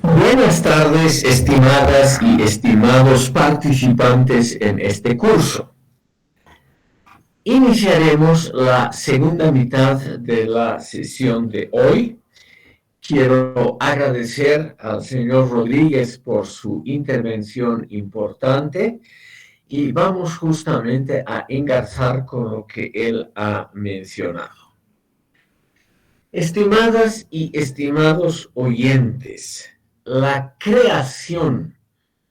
Buenas tardes, estimadas y estimados participantes en este curso. Iniciaremos la segunda mitad de la sesión de hoy. Quiero agradecer al señor Rodríguez por su intervención importante y vamos justamente a engarzar con lo que él ha mencionado. Estimadas y estimados oyentes, la creación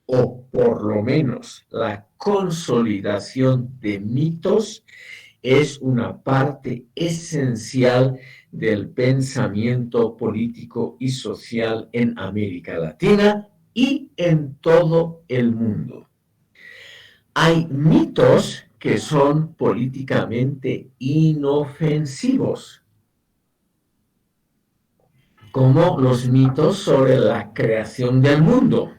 o por lo menos la consolidación de mitos es una parte esencial del pensamiento político y social en América Latina y en todo el mundo. Hay mitos que son políticamente inofensivos, como los mitos sobre la creación del mundo.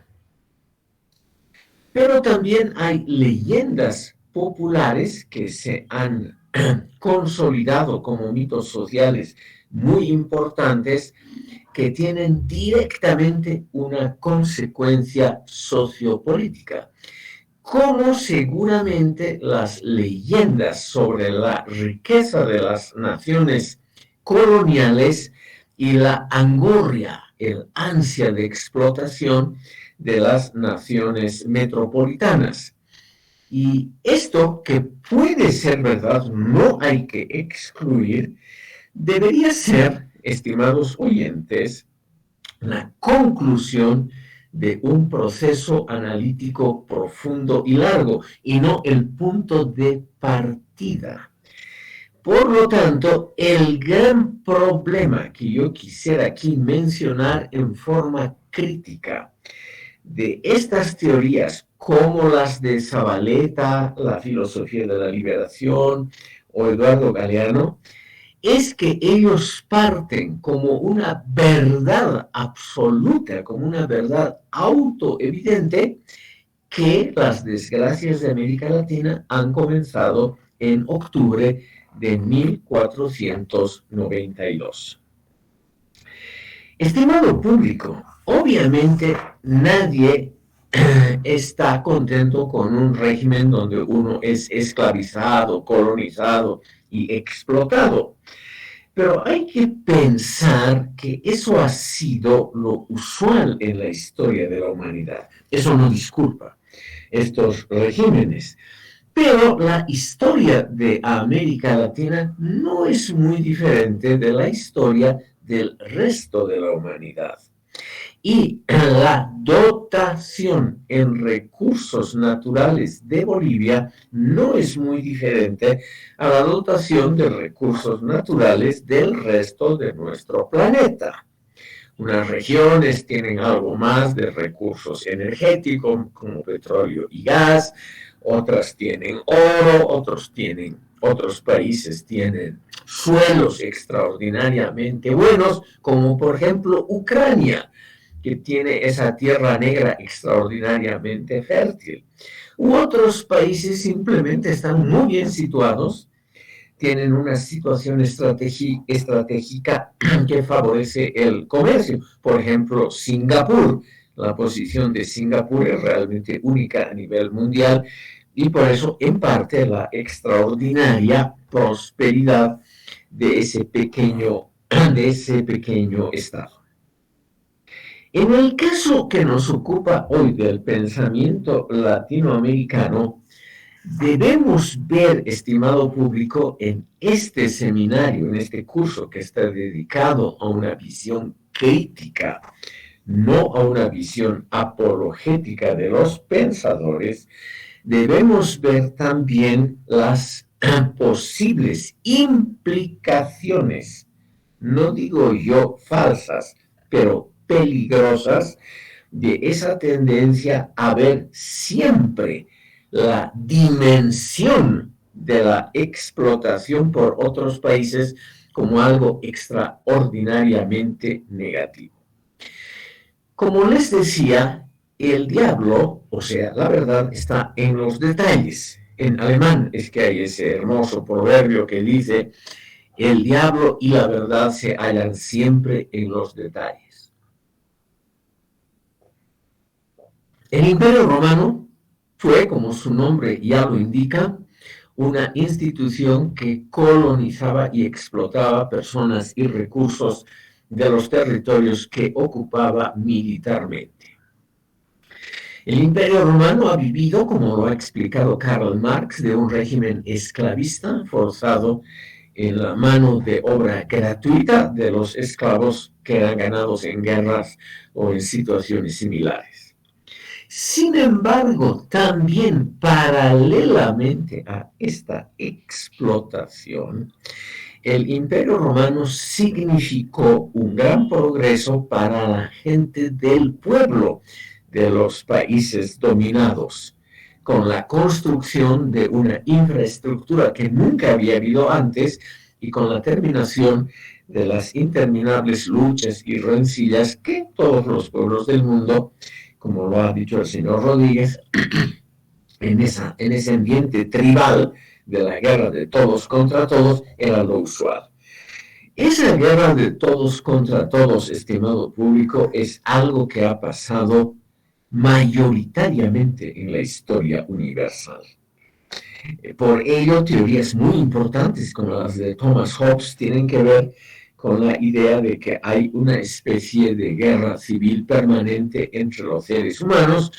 Pero también hay leyendas populares que se han consolidado como mitos sociales muy importantes que tienen directamente una consecuencia sociopolítica, como seguramente las leyendas sobre la riqueza de las naciones coloniales y la angurria, el ansia de explotación de las naciones metropolitanas. Y esto, que puede ser verdad, no hay que excluir, debería ser, estimados oyentes, la conclusión de un proceso analítico profundo y largo, y no el punto de partida. Por lo tanto, el gran problema que yo quisiera aquí mencionar en forma crítica de estas teorías, como las de Zabaleta, la filosofía de la liberación o Eduardo Galeano, es que ellos parten como una verdad absoluta, como una verdad autoevidente, que las desgracias de América Latina han comenzado en octubre de 1492. Estimado público, obviamente nadie está contento con un régimen donde uno es esclavizado, colonizado y explotado. Pero hay que pensar que eso ha sido lo usual en la historia de la humanidad. Eso no disculpa estos regímenes. Pero la historia de América Latina no es muy diferente de la historia del resto de la humanidad. Y la dotación en recursos naturales de Bolivia no es muy diferente a la dotación de recursos naturales del resto de nuestro planeta. Unas regiones tienen algo más de recursos energéticos como petróleo y gas, otras tienen oro, otros países tienen suelos extraordinariamente buenos, como por ejemplo Ucrania, que tiene esa tierra negra extraordinariamente fértil. U otros países simplemente están muy bien situados, tienen una situación estratégica que favorece el comercio. Por ejemplo, Singapur. La posición de Singapur es realmente única a nivel mundial y por eso, en parte, la extraordinaria prosperidad de ese pequeño estado. En el caso que nos ocupa hoy del pensamiento latinoamericano, debemos ver, estimado público, en este seminario, en este curso que está dedicado a una visión crítica, no a una visión apologética de los pensadores, debemos ver también las posibles implicaciones, no digo yo falsas, pero peligrosas, de esa tendencia a ver siempre la dimensión de la explotación por otros países como algo extraordinariamente negativo. Como les decía, el diablo, o sea, la verdad, está en los detalles. En alemán es que hay ese hermoso proverbio que dice: el diablo y la verdad se hallan siempre en los detalles. El Imperio Romano fue, como su nombre ya lo indica, una institución que colonizaba y explotaba personas y recursos de los territorios que ocupaba militarmente. El Imperio Romano ha vivido, como lo ha explicado Karl Marx, de un régimen esclavista forzado en la mano de obra gratuita de los esclavos que eran ganados en guerras o en situaciones similares. Sin embargo, también paralelamente a esta explotación, el Imperio Romano significó un gran progreso para la gente del pueblo de los países dominados, con la construcción de una infraestructura que nunca había habido antes y con la terminación de las interminables luchas y rencillas que todos los pueblos del mundo, como lo ha dicho el señor Rodríguez, en ese ambiente tribal de la guerra de todos contra todos, era lo usual. Esa guerra de todos contra todos, estimado público, es algo que ha pasado mayoritariamente en la historia universal. Por ello, teorías muy importantes como las de Thomas Hobbes tienen que ver con la idea de que hay una especie de guerra civil permanente entre los seres humanos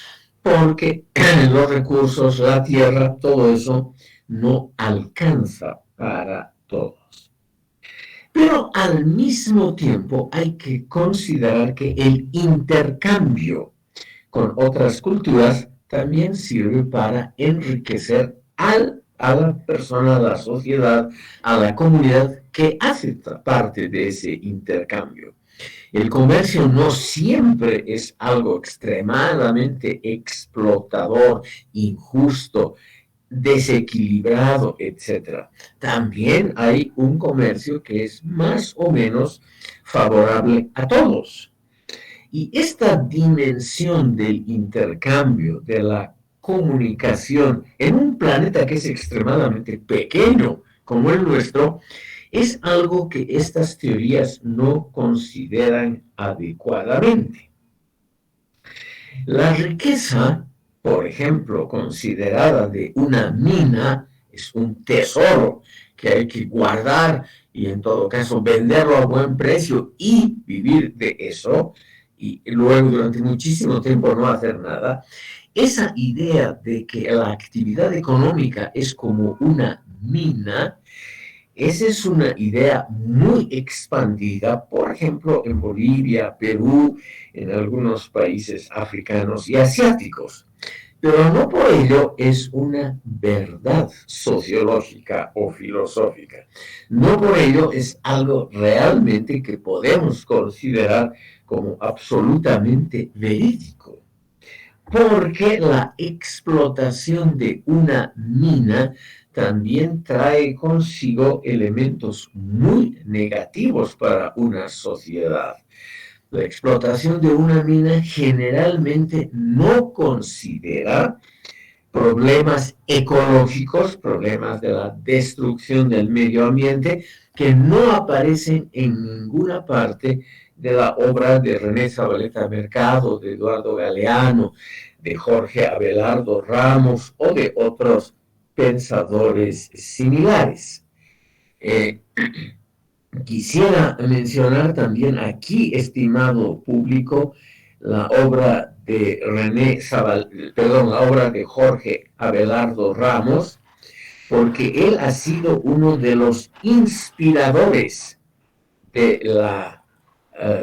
porque los recursos, la tierra, todo eso no alcanza para todos. Pero al mismo tiempo hay que considerar que el intercambio con otras culturas también sirve para enriquecer a la persona, a la sociedad, a la comunidad que hace parte de ese intercambio. El comercio no siempre es algo extremadamente explotador, injusto, desequilibrado, etc. También hay un comercio que es más o menos favorable a todos. Y esta dimensión del intercambio, de la comunicación en un planeta que es extremadamente pequeño como el nuestro, es algo que estas teorías no consideran adecuadamente. La riqueza, por ejemplo, considerada de una mina, es un tesoro que hay que guardar y en todo caso venderlo a buen precio y vivir de eso, y luego durante muchísimo tiempo no hacer nada. Esa idea de que la actividad económica es como una mina, esa es una idea muy expandida, por ejemplo, en Bolivia, Perú, en algunos países africanos y asiáticos. Pero no por ello es una verdad sociológica o filosófica. No por ello es algo realmente que podemos considerar como absolutamente verídico. Porque la explotación de una mina también trae consigo elementos muy negativos para una sociedad. La explotación de una mina generalmente no considera problemas ecológicos, problemas de la destrucción del medio ambiente, que no aparecen en ninguna parte de la obra de René Zabaleta Mercado, de Eduardo Galeano, de Jorge Abelardo Ramos o de otros pensadores similares. Quisiera mencionar también aquí, estimado público, la obra de la obra de Jorge Abelardo Ramos, porque él ha sido uno de los inspiradores de,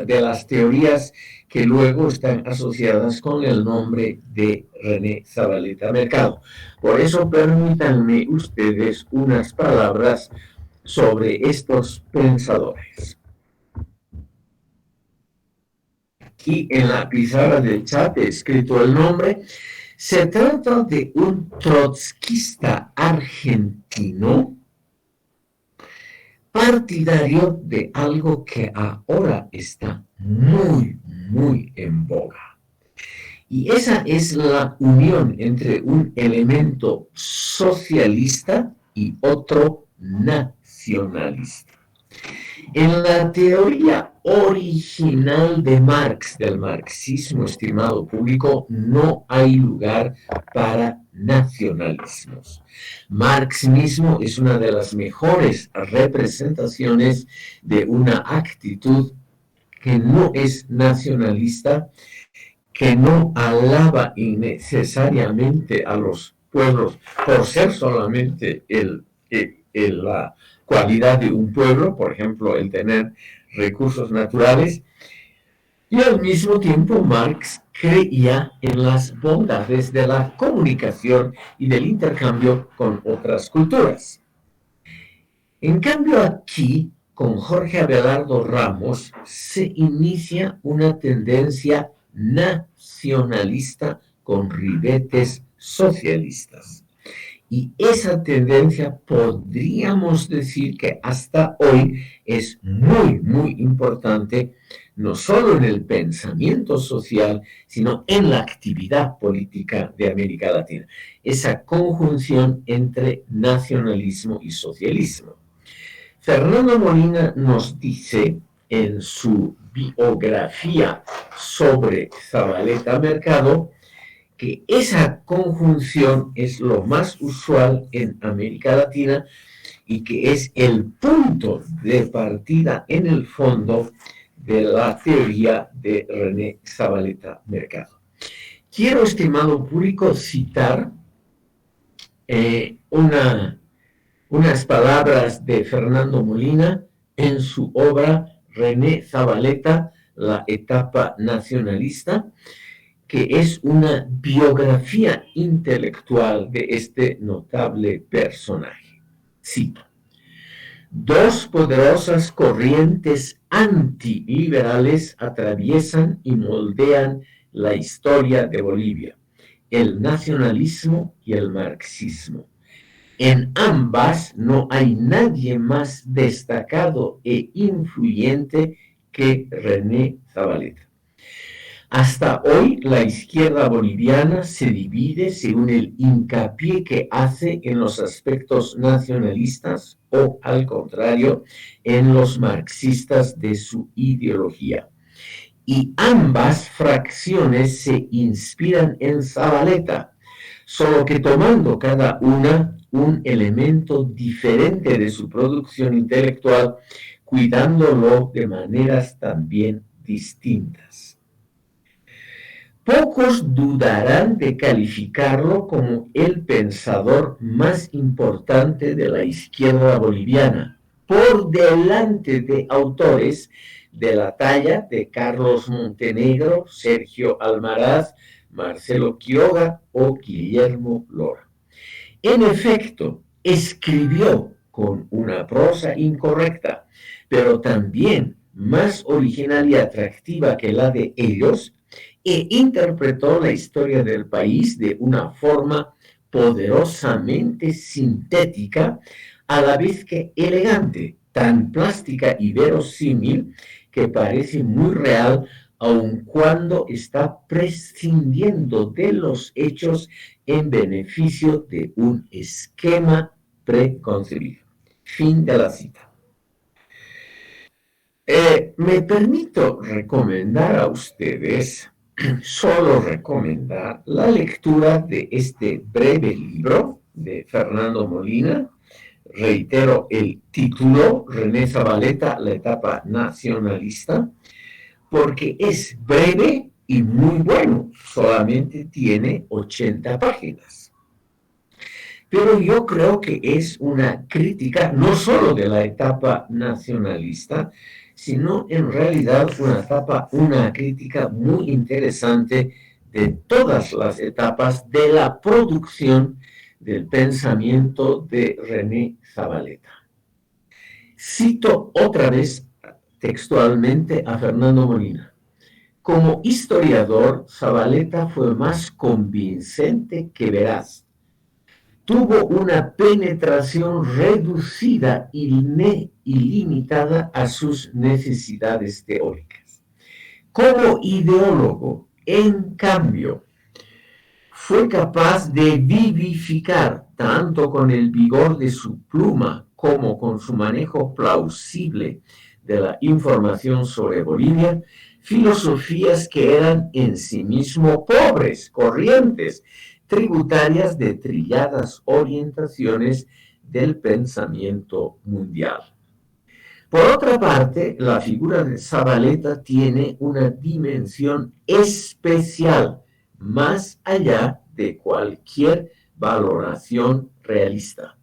de las teorías que luego están asociadas con el nombre de René Zabaleta Mercado. Por eso permítanme ustedes unas palabras sobre estos pensadores. Aquí en la pizarra del chat he escrito el nombre. Se trata de un trotskista argentino partidario de algo que ahora está muy, muy en boga. Y esa es la unión entre un elemento socialista y otro nacionalista. En la teoría original de Marx, del marxismo, estimado público, no hay lugar para nacionalismos. Marx mismo es una de las mejores representaciones de una actitud que no es nacionalista, que no alaba innecesariamente a los pueblos por ser solamente la cualidad de un pueblo, por ejemplo, el tener recursos naturales, y al mismo tiempo Marx creía en las bondades de la comunicación y del intercambio con otras culturas. En cambio aquí, con Jorge Abelardo Ramos, se inicia una tendencia nacionalista con ribetes socialistas. Y esa tendencia podríamos decir que hasta hoy es muy, muy importante, no solo en el pensamiento social, sino en la actividad política de América Latina. Esa conjunción entre nacionalismo y socialismo. Fernando Molina nos dice en su biografía sobre Zabaleta Mercado que esa conjunción es lo más usual en América Latina y que es el punto de partida en el fondo de la teoría de René Zabaleta Mercado. Quiero, estimado público, citar unas palabras de Fernando Molina en su obra René Zabaleta, la etapa nacionalista, que es una biografía intelectual de este notable personaje. Cito: dos poderosas corrientes antiliberales atraviesan y moldean la historia de Bolivia, el nacionalismo y el marxismo. En ambas no hay nadie más destacado e influyente que René Zabaleta. Hasta hoy la izquierda boliviana se divide según el hincapié que hace en los aspectos nacionalistas o, al contrario, en los marxistas de su ideología. Y ambas fracciones se inspiran en Zabaleta, solo que tomando cada una un elemento diferente de su producción intelectual, cuidándolo de maneras también distintas. Pocos dudarán de calificarlo como el pensador más importante de la izquierda boliviana, por delante de autores de la talla de Carlos Montenegro, Sergio Almaraz, Marcelo Quiroga o Guillermo Lora. En efecto, escribió con una prosa incorrecta, pero también más original y atractiva que la de ellos, e interpretó la historia del país de una forma poderosamente sintética, a la vez que elegante, tan plástica y verosímil que parece muy real, aun cuando está prescindiendo de los hechos en beneficio de un esquema preconcebido. Fin de la cita. Me permito recomendar a ustedes, solo recomendar la lectura de este breve libro de Fernando Molina. Reitero el título, René Zabaleta, la etapa nacionalista, porque es breve y muy bueno, solamente tiene 80 páginas. Pero yo creo que es una crítica no solo de la etapa nacionalista, sino en realidad una crítica muy interesante de todas las etapas de la producción del pensamiento de René Zabaleta. Cito otra vez textualmente a Fernando Molina. Como historiador, Zabaleta fue más convincente que veraz. Tuvo una penetración reducida y limitada a sus necesidades teóricas. Como ideólogo, en cambio, fue capaz de vivificar tanto con el vigor de su pluma como con su manejo plausible de la información sobre Bolivia, filosofías que eran en sí mismo pobres, corrientes, tributarias de trilladas orientaciones del pensamiento mundial. Por otra parte, la figura de Zabaleta tiene una dimensión especial, más allá de cualquier valoración realista.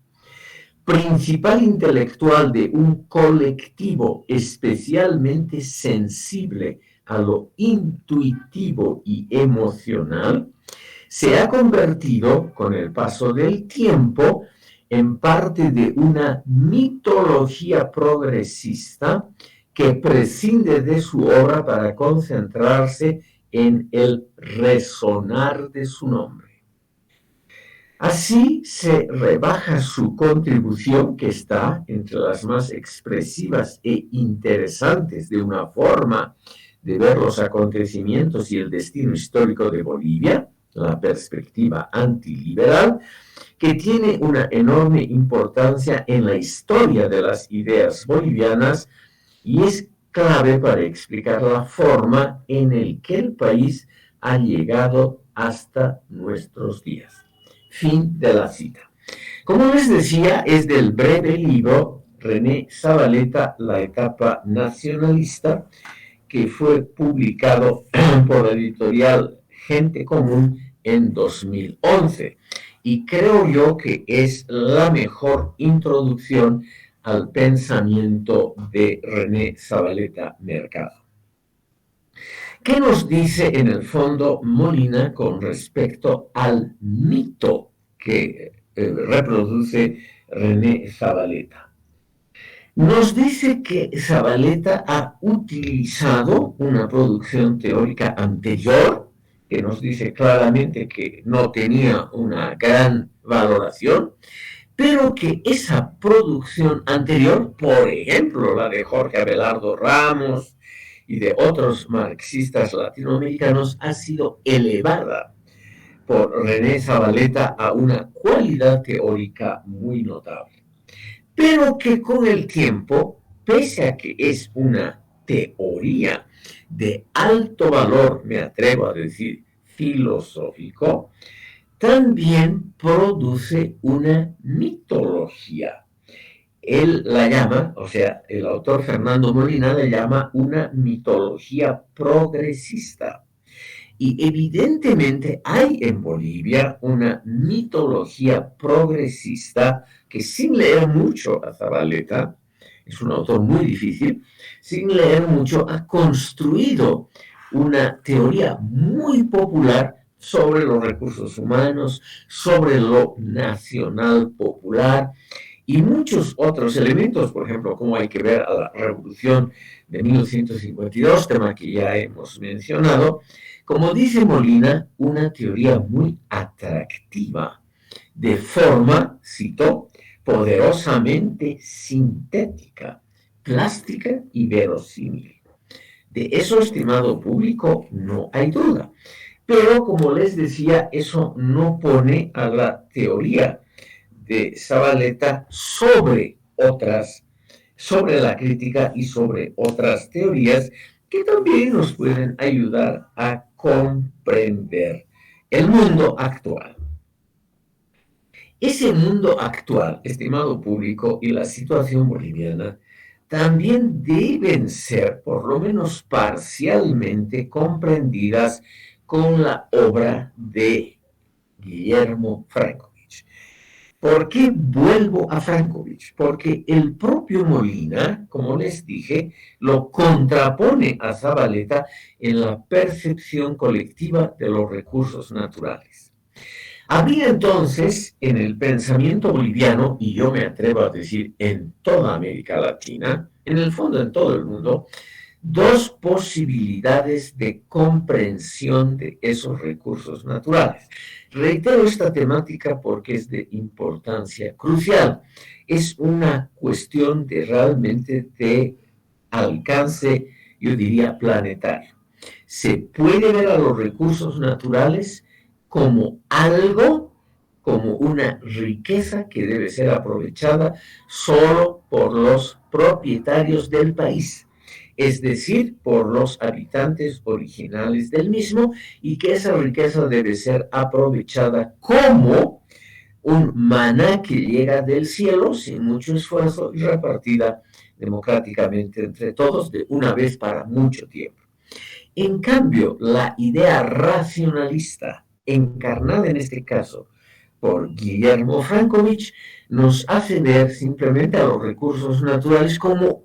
Principal intelectual de un colectivo especialmente sensible a lo intuitivo y emocional, se ha convertido, con el paso del tiempo, en parte de una mitología progresista que prescinde de su obra para concentrarse en el resonar de su nombre. Así se rebaja su contribución, que está entre las más expresivas e interesantes de una forma de ver los acontecimientos y el destino histórico de Bolivia, la perspectiva antiliberal, que tiene una enorme importancia en la historia de las ideas bolivianas y es clave para explicar la forma en la que el país ha llegado hasta nuestros días. Fin de la cita. Como les decía, es del breve libro René Zabaleta, La etapa nacionalista, que fue publicado por la editorial Gente Común en 2011. Y creo yo que es la mejor introducción al pensamiento de René Zabaleta Mercado. ¿Qué nos dice en el fondo Molina con respecto al mito que reproduce René Zabaleta? Nos dice que Zabaleta ha utilizado una producción teórica anterior, que nos dice claramente que no tenía una gran valoración, pero que esa producción anterior, por ejemplo, la de Jorge Abelardo Ramos y de otros marxistas latinoamericanos, ha sido elevada por René Zabaleta a una cualidad teórica muy notable. Pero que con el tiempo, pese a que es una teoría de alto valor, me atrevo a decir, filosófico, también produce una mitología. Él la llama, o sea, el autor Fernando Molina la llama una mitología progresista. Y evidentemente hay en Bolivia una mitología progresista que, sin leer mucho a Zabaleta, es un autor muy difícil, sin leer mucho ha construido una teoría muy popular sobre los recursos humanos, sobre lo nacional popular y muchos otros elementos, por ejemplo, como hay que ver a la Revolución de 1952, tema que ya hemos mencionado. Como dice Molina, una teoría muy atractiva, de forma, cito, poderosamente sintética, plástica y verosímil. De eso, estimado público, no hay duda. Pero, como les decía, eso no pone a la teoría de Zabaleta sobre la crítica y sobre otras teorías que también nos pueden ayudar a comprender el mundo actual. Ese mundo actual, estimado público, y la situación boliviana también deben ser, por lo menos parcialmente, comprendidas con la obra de Guillermo Franco. ¿Por qué vuelvo a Frankovich? Porque el propio Molina, como les dije, lo contrapone a Zabaleta en la percepción colectiva de los recursos naturales. Había entonces en el pensamiento boliviano, y yo me atrevo a decir en toda América Latina, en el fondo en todo el mundo, dos posibilidades de comprensión de esos recursos naturales. Reitero esta temática porque es de importancia crucial. Es una cuestión de realmente de alcance, yo diría, planetario. Se puede ver a los recursos naturales como algo como una riqueza que debe ser aprovechada solo por los propietarios del país, es decir, por los habitantes originales del mismo, y que esa riqueza debe ser aprovechada como un maná que llega del cielo sin mucho esfuerzo y repartida democráticamente entre todos de una vez para mucho tiempo. En cambio, la idea racionalista, encarnada en este caso por Guillermo Frankovich, nos hace ver simplemente a los recursos naturales como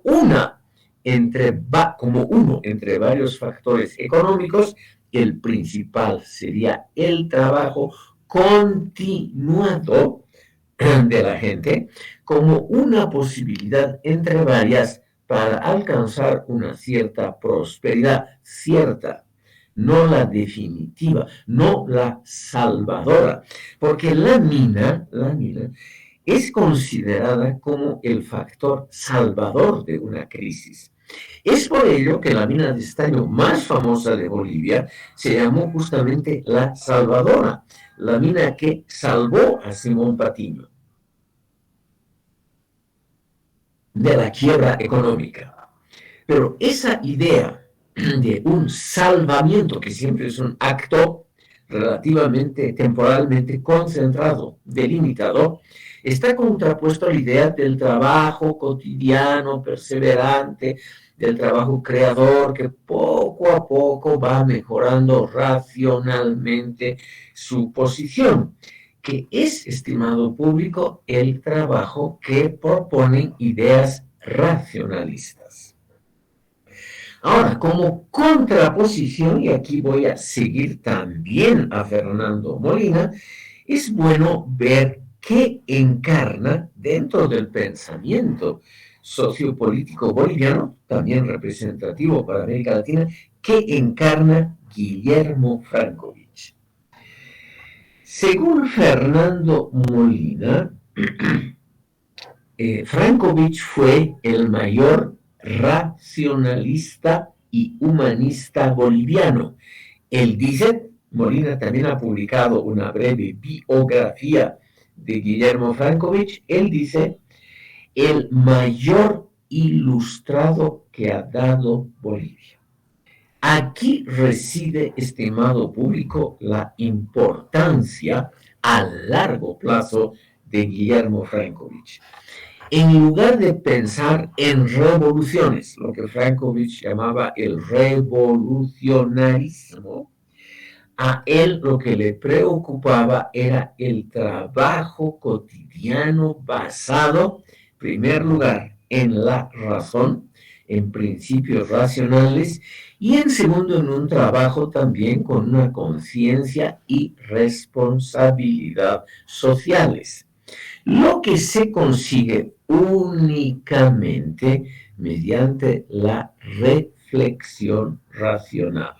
como uno entre varios factores económicos. El principal sería el trabajo continuado de la gente como una posibilidad entre varias para alcanzar una cierta prosperidad, cierta, no la definitiva, no la salvadora, porque la mina es considerada como el factor salvador de una crisis. Es por ello que la mina de estaño más famosa de Bolivia se llamó justamente La Salvadora, la mina que salvó a Simón Patiño de la quiebra económica. Pero esa idea de un salvamiento, que siempre es un acto relativamente temporalmente concentrado, delimitado, está contrapuesto a la idea del trabajo cotidiano, perseverante, del trabajo creador, que poco a poco va mejorando racionalmente su posición, que es, estimado público, el trabajo que proponen ideas racionalistas. Ahora, como contraposición, y aquí voy a seguir también a Fernando Molina, es bueno ver qué encarna dentro del pensamiento sociopolítico boliviano, también representativo para América Latina, qué encarna Guillermo Frankovich. Según Fernando Molina, Frankovich fue el mayor racionalista y humanista boliviano. Él dice, Molina también ha publicado una breve biografía de Guillermo Frankovich, él dice, el mayor ilustrado que ha dado Bolivia. Aquí reside, estimado público, la importancia a largo plazo de Guillermo Frankovich. En lugar de pensar en revoluciones, lo que Frankovich llamaba el revolucionarismo, a él lo que le preocupaba era el trabajo cotidiano basado, en primer lugar, en la razón, en principios racionales, y en segundo, en un trabajo también con una conciencia y responsabilidad sociales, lo que se consigue únicamente mediante la reflexión racional.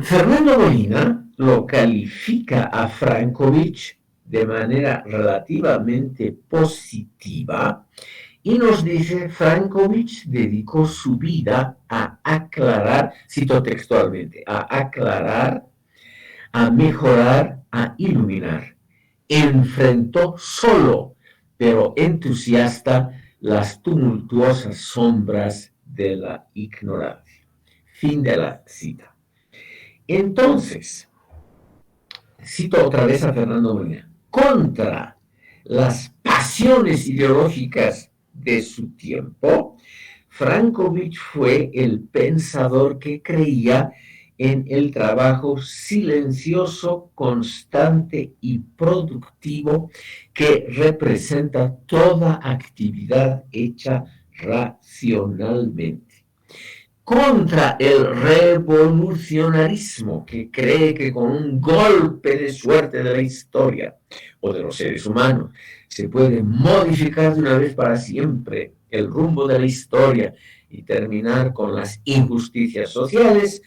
Fernando Molina lo califica a Frankovich de manera relativamente positiva y nos dice, Frankovich dedicó su vida a aclarar, cito textualmente, a aclarar, a mejorar, a iluminar. Enfrentó solo, pero entusiasta, las tumultuosas sombras de la ignorancia. Fin de la cita. Entonces, cito otra vez a Fernando Molina, contra las pasiones ideológicas de su tiempo, Frankovich fue el pensador que creía en el trabajo silencioso, constante y productivo que representa toda actividad hecha racionalmente, contra el revolucionarismo que cree que con un golpe de suerte de la historia o de los seres humanos se puede modificar de una vez para siempre el rumbo de la historia y terminar con las injusticias sociales.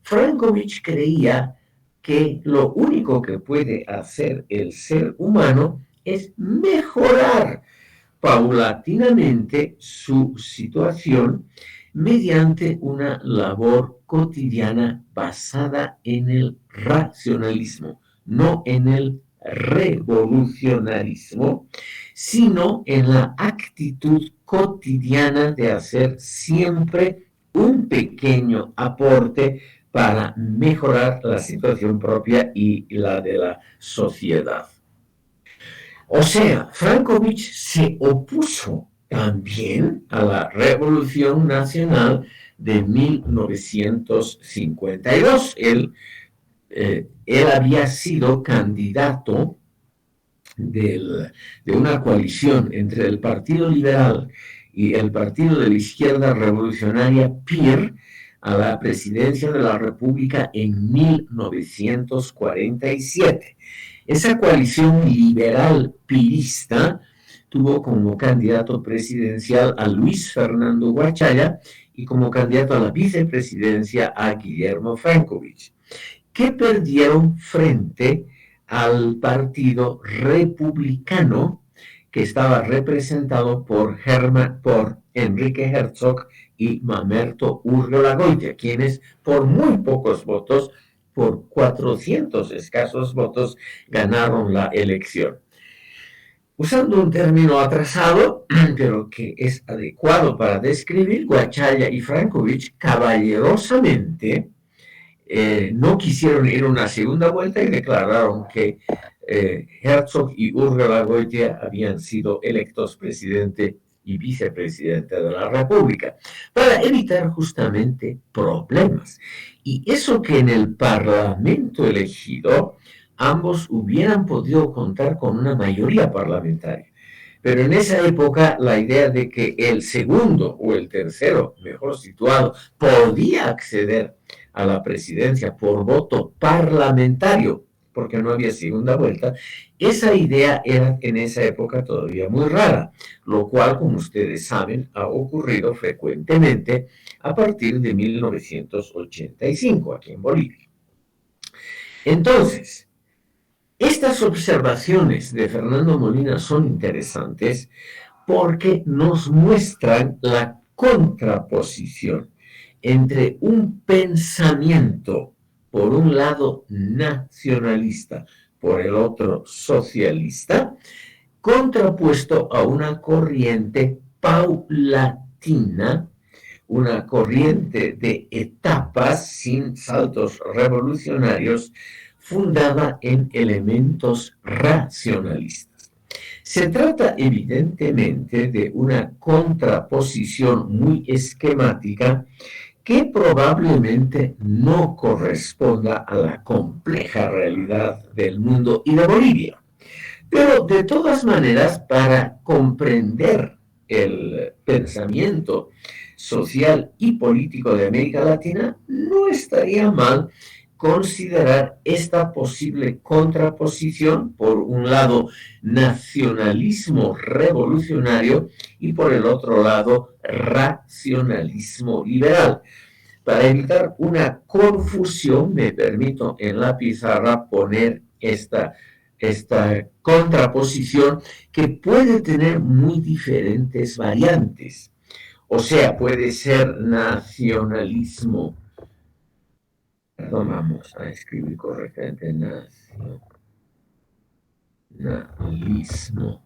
Frankovich creía que lo único que puede hacer el ser humano es mejorar paulatinamente su situación mediante una labor cotidiana basada en el racionalismo, no en el revolucionarismo, sino en la actitud cotidiana de hacer siempre un pequeño aporte para mejorar la situación propia y la de la sociedad. O sea, Frankovich se opuso también a la Revolución Nacional de 1952. Él había sido candidato de una coalición entre el Partido Liberal y el Partido de la Izquierda Revolucionaria PIR a la presidencia de la República en 1947. Esa coalición liberal pirista tuvo como candidato presidencial a Luis Fernando Guachaya y como candidato a la vicepresidencia a Guillermo Frankovich, que perdieron frente al Partido Republicano, que estaba representado por Enrique Herzog y Mamerto Urriola-Goitia, quienes por muy pocos votos, por 400 escasos votos, ganaron la elección. Usando un término atrasado, pero que es adecuado para describir, Guachaya y Frankovich caballerosamente no quisieron ir a una segunda vuelta y declararon que Herzog y Urriola-Goitia habían sido electos presidente y vicepresidente de la República, para evitar justamente problemas. Y eso que en el Parlamento elegido ambos hubieran podido contar con una mayoría parlamentaria. Pero en esa época la idea de que el segundo o el tercero mejor situado podía acceder a la presidencia por voto parlamentario, porque no había segunda vuelta, esa idea era en esa época todavía muy rara, lo cual, como ustedes saben, ha ocurrido frecuentemente a partir de 1985 aquí en Bolivia. Entonces, estas observaciones de Fernando Molina son interesantes porque nos muestran la contraposición entre un pensamiento, por un lado nacionalista, por el otro socialista, contrapuesto a una corriente paulatina, una corriente de etapas sin saltos revolucionarios, fundada en elementos racionalistas. Se trata evidentemente de una contraposición muy esquemática que probablemente no corresponda a la compleja realidad del mundo y de Bolivia. Pero de todas maneras, para comprender el pensamiento social y político de América Latina, no estaría mal considerar esta posible contraposición, por un lado nacionalismo revolucionario y por el otro lado racionalismo liberal. Para evitar una confusión, me permito en la pizarra poner esta contraposición que puede tener muy diferentes variantes. O sea, puede ser nacionalismo. Perdón, vamos a escribir correctamente. Nacionalismo.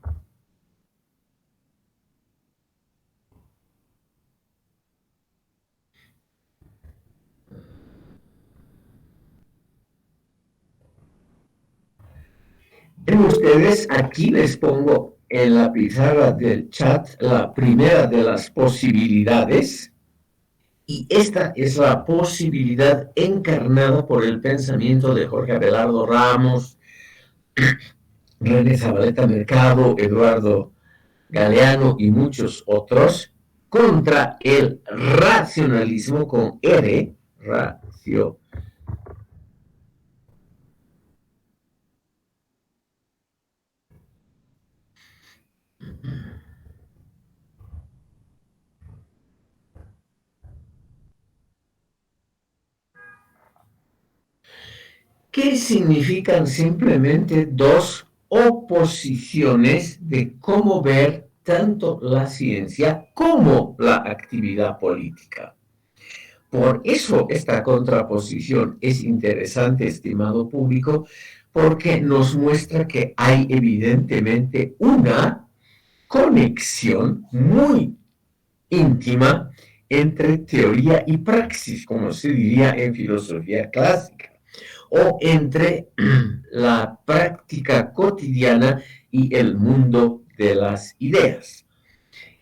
Ven ustedes, aquí les pongo en la pizarra del chat la primera de las posibilidades. Y esta es la posibilidad encarnada por el pensamiento de Jorge Abelardo Ramos, René Zabaleta Mercado, Eduardo Galeano y muchos otros, contra el racionalismo con R, racio, que significan simplemente dos oposiciones de cómo ver tanto la ciencia como la actividad política. Por eso esta contraposición es interesante, estimado público, porque nos muestra que hay evidentemente una conexión muy íntima entre teoría y praxis, como se diría en filosofía clásica, o entre la práctica cotidiana y el mundo de las ideas.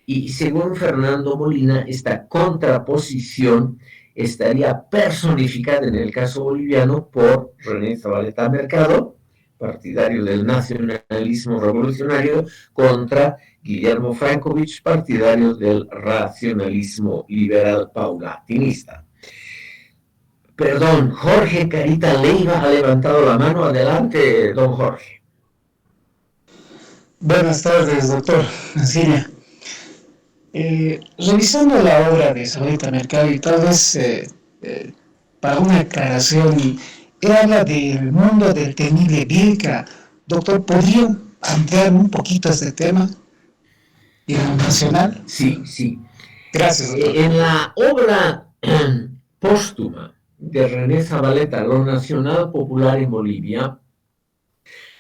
Y según Fernando Molina, esta contraposición estaría personificada en el caso boliviano por René Zabaleta Mercado, partidario del nacionalismo revolucionario, contra Guillermo Francovich, partidario del racionalismo liberal paulatinista. Perdón, Jorge Carita Leiva ha levantado la mano. Adelante, don Jorge. Buenas tardes, doctor Siria. Revisando la obra de Zabaleta Mercado y tal vez para una aclaración, él habla del mundo del temible Vilca. Doctor, ¿podría ampliar un poquito este tema nacional? Sí, sí. Gracias, doctor. En la obra póstuma de René Zabaleta, Lo Nacional Popular en Bolivia,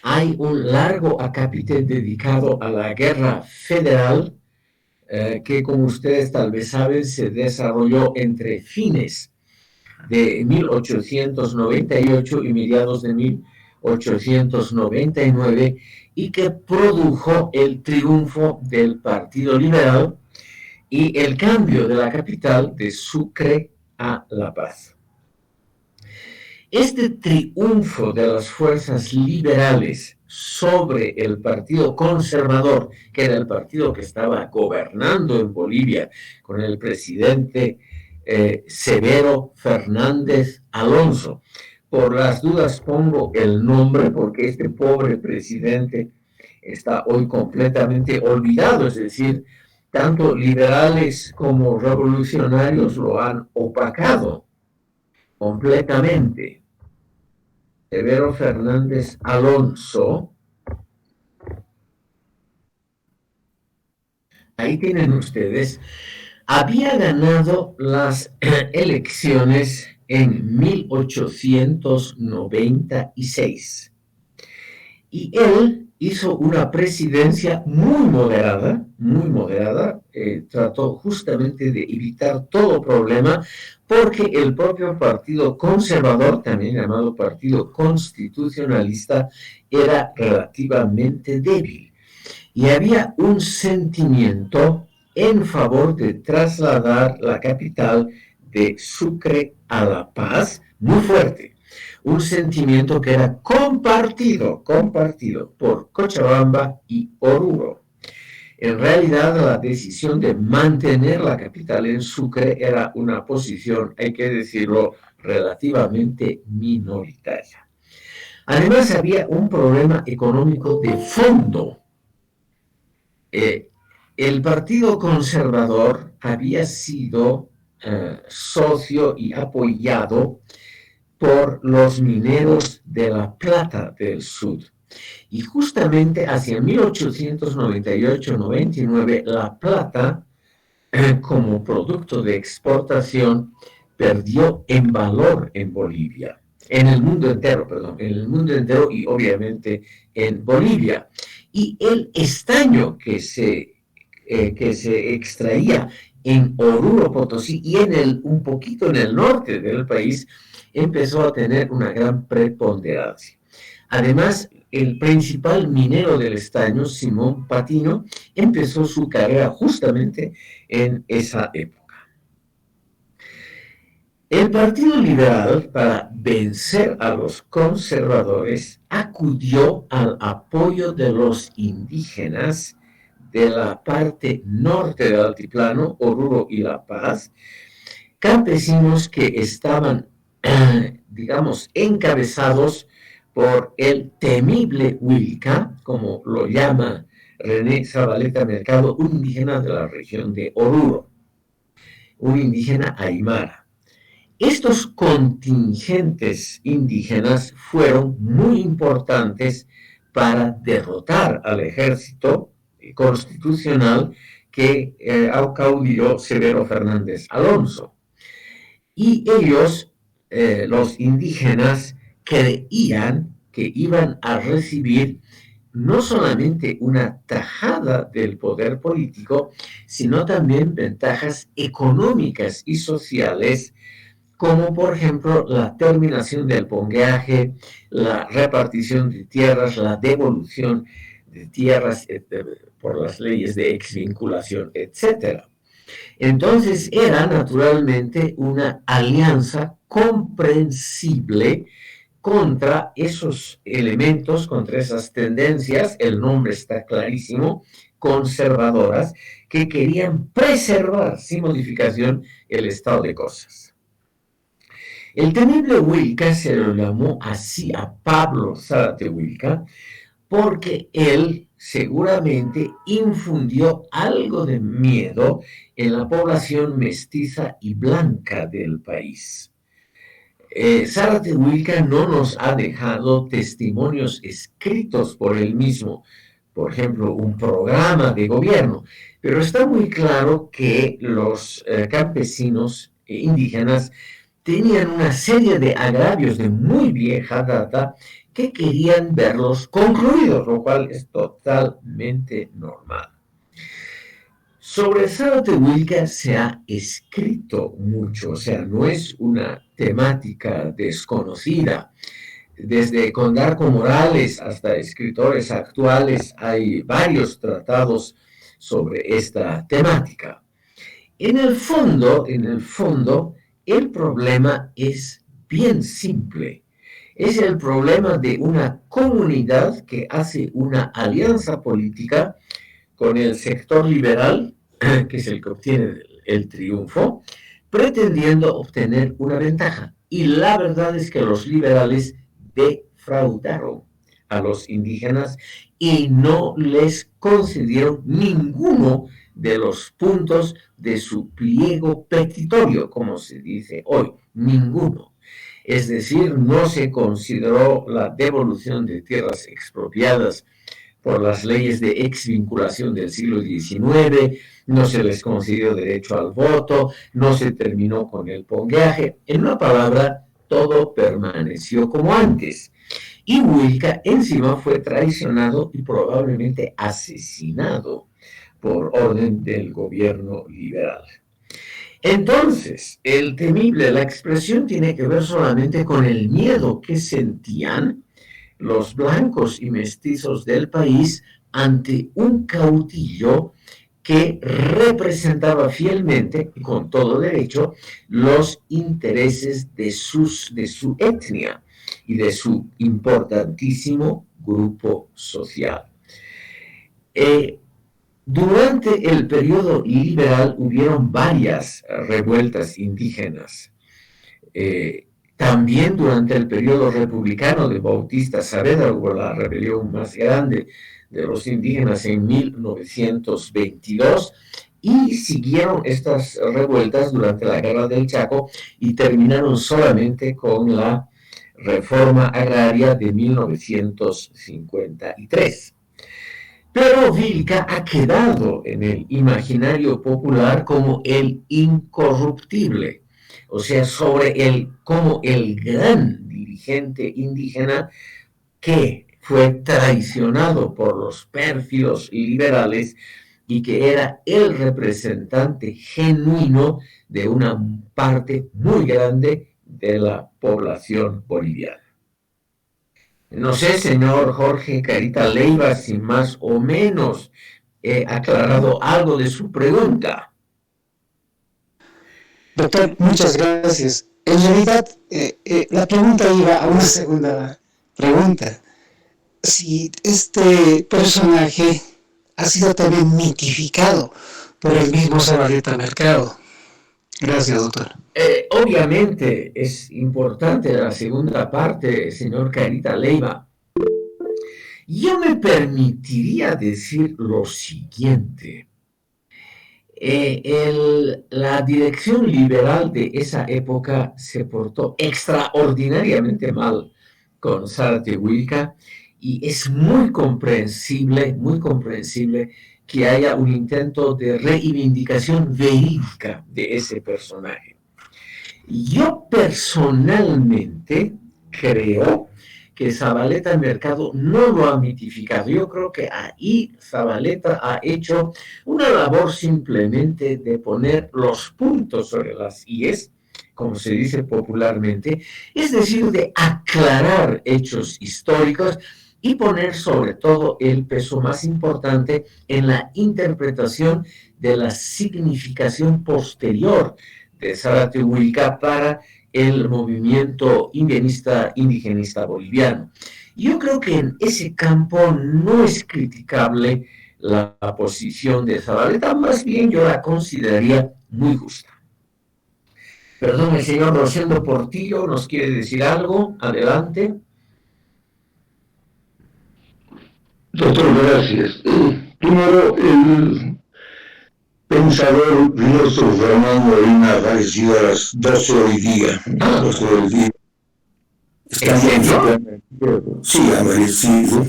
hay un largo acápite dedicado a la guerra federal que, como ustedes tal vez saben, se desarrolló entre fines de 1898 y mediados de 1899 y que produjo el triunfo del Partido Liberal y el cambio de la capital de Sucre a La Paz. Este triunfo de las fuerzas liberales sobre el Partido Conservador, que era el partido que estaba gobernando en Bolivia con el presidente Severo Fernández Alonso. Por las dudas pongo el nombre porque este pobre presidente está hoy completamente olvidado, es decir, tanto liberales como revolucionarios lo han opacado completamente. Severo Fernández Alonso, ahí tienen ustedes, había ganado las elecciones en 1896 y él hizo una presidencia muy moderada, trató justamente de evitar todo problema porque el propio Partido Conservador, también llamado Partido Constitucionalista, era relativamente débil. Y había un sentimiento en favor de trasladar la capital de Sucre a La Paz muy fuerte. Un sentimiento que era compartido por Cochabamba y Oruro. En realidad, la decisión de mantener la capital en Sucre era una posición, hay que decirlo, relativamente minoritaria. Además, había un problema económico de fondo. El Partido Conservador había sido socio y apoyado por los mineros de la plata del sur. Y justamente hacia 1898-99, la plata, como producto de exportación, perdió en valor en Bolivia, en el mundo entero, y obviamente en Bolivia. Y el estaño que se extraía en Oruro, Potosí y un poquito en el norte del país, empezó a tener una gran preponderancia. Además, el principal minero del estaño, Simón Patino, empezó su carrera justamente en esa época. El Partido Liberal, para vencer a los conservadores, acudió al apoyo de los indígenas de la parte norte del altiplano, Oruro y La Paz, campesinos que estaban, digamos, encabezados por el temible Wilca, como lo llama René Zabaleta Mercado, un indígena de la región de Oruro, un indígena aymara. Estos contingentes indígenas fueron muy importantes para derrotar al ejército constitucional que acaudilló Severo Fernández Alonso. Y ellos, los indígenas, creían que iban a recibir no solamente una tajada del poder político, sino también ventajas económicas y sociales, como por ejemplo la terminación del pongueaje, la repartición de tierras, la devolución de tierras por las leyes de exvinculación, etcétera. Entonces era naturalmente una alianza comprensible contra esos elementos, contra esas tendencias, el nombre está clarísimo, conservadoras, que querían preservar sin modificación el estado de cosas. El temible Wilca se lo llamó así a Pablo Zárate Wilca porque él seguramente infundió algo de miedo en la población mestiza y blanca del país. Zárate Wilca no nos ha dejado testimonios escritos por él mismo, por ejemplo, un programa de gobierno, pero está muy claro que los campesinos indígenas tenían una serie de agravios de muy vieja data que querían verlos concluidos, lo cual es totalmente normal. Sobre Zárate Wilca se ha escrito mucho, o sea, no es una temática desconocida. Desde Condarco Morales hasta escritores actuales hay varios tratados sobre esta temática. En el fondo, el problema es bien simple. Es el problema de una comunidad que hace una alianza política con el sector liberal, que es el que obtiene el triunfo, pretendiendo obtener una ventaja. Y la verdad es que los liberales defraudaron a los indígenas y no les concedieron ninguno de los puntos de su pliego petitorio, como se dice hoy, ninguno. Es decir, no se consideró la devolución de tierras expropiadas por las leyes de exvinculación del siglo XIX, no se les concedió derecho al voto, no se terminó con el pongueaje. En una palabra, todo permaneció como antes. Y Wilca encima fue traicionado y probablemente asesinado por orden del gobierno liberal. Entonces, la expresión tiene que ver solamente con el miedo que sentían los blancos y mestizos del país ante un caudillo que representaba fielmente y con todo derecho los intereses de su etnia y de su importantísimo grupo social. Durante el periodo liberal hubieron varias revueltas indígenas. También durante el periodo republicano de Bautista Saavedra hubo la rebelión más grande de los indígenas en 1922 y siguieron estas revueltas durante la Guerra del Chaco y terminaron solamente con la reforma agraria de 1953. Pero Wilca ha quedado en el imaginario popular como el incorruptible, o sea, como el gran dirigente indígena que fue traicionado por los pérfidos liberales y que era el representante genuino de una parte muy grande de la población boliviana. No sé, señor Jorge Carita Leiva, si más o menos he aclarado algo de su pregunta. Doctor, muchas gracias. En realidad, la pregunta iba a una segunda pregunta. Si este personaje ha sido también mitificado por el mismo Zabaleta Mercado. Gracias, doctor. Obviamente es importante la segunda parte, señor Carita Leiva. Yo me permitiría decir lo siguiente. La dirección liberal de esa época se portó extraordinariamente mal con Zárate Wilca y es muy comprensible que haya un intento de reivindicación verídica de ese personaje. Yo personalmente creo que Zabaleta Mercado no lo ha mitificado. Yo creo que ahí Zabaleta ha hecho una labor simplemente de poner los puntos sobre las IES, como se dice popularmente, es decir, de aclarar hechos históricos y poner sobre todo el peso más importante en la interpretación de la significación posterior de Zaratehuilca para el movimiento indigenista boliviano. Yo creo que en ese campo no es criticable la posición de Zabaleta, más bien yo la consideraría muy justa. Perdón, el señor Rosendo Portillo nos quiere decir algo. Adelante. Doctor, gracias. Primero, el pensador filósofo Fernando Arena ha fallecido a las 12 hoy día. 12 del día. Sí, ha fallecido.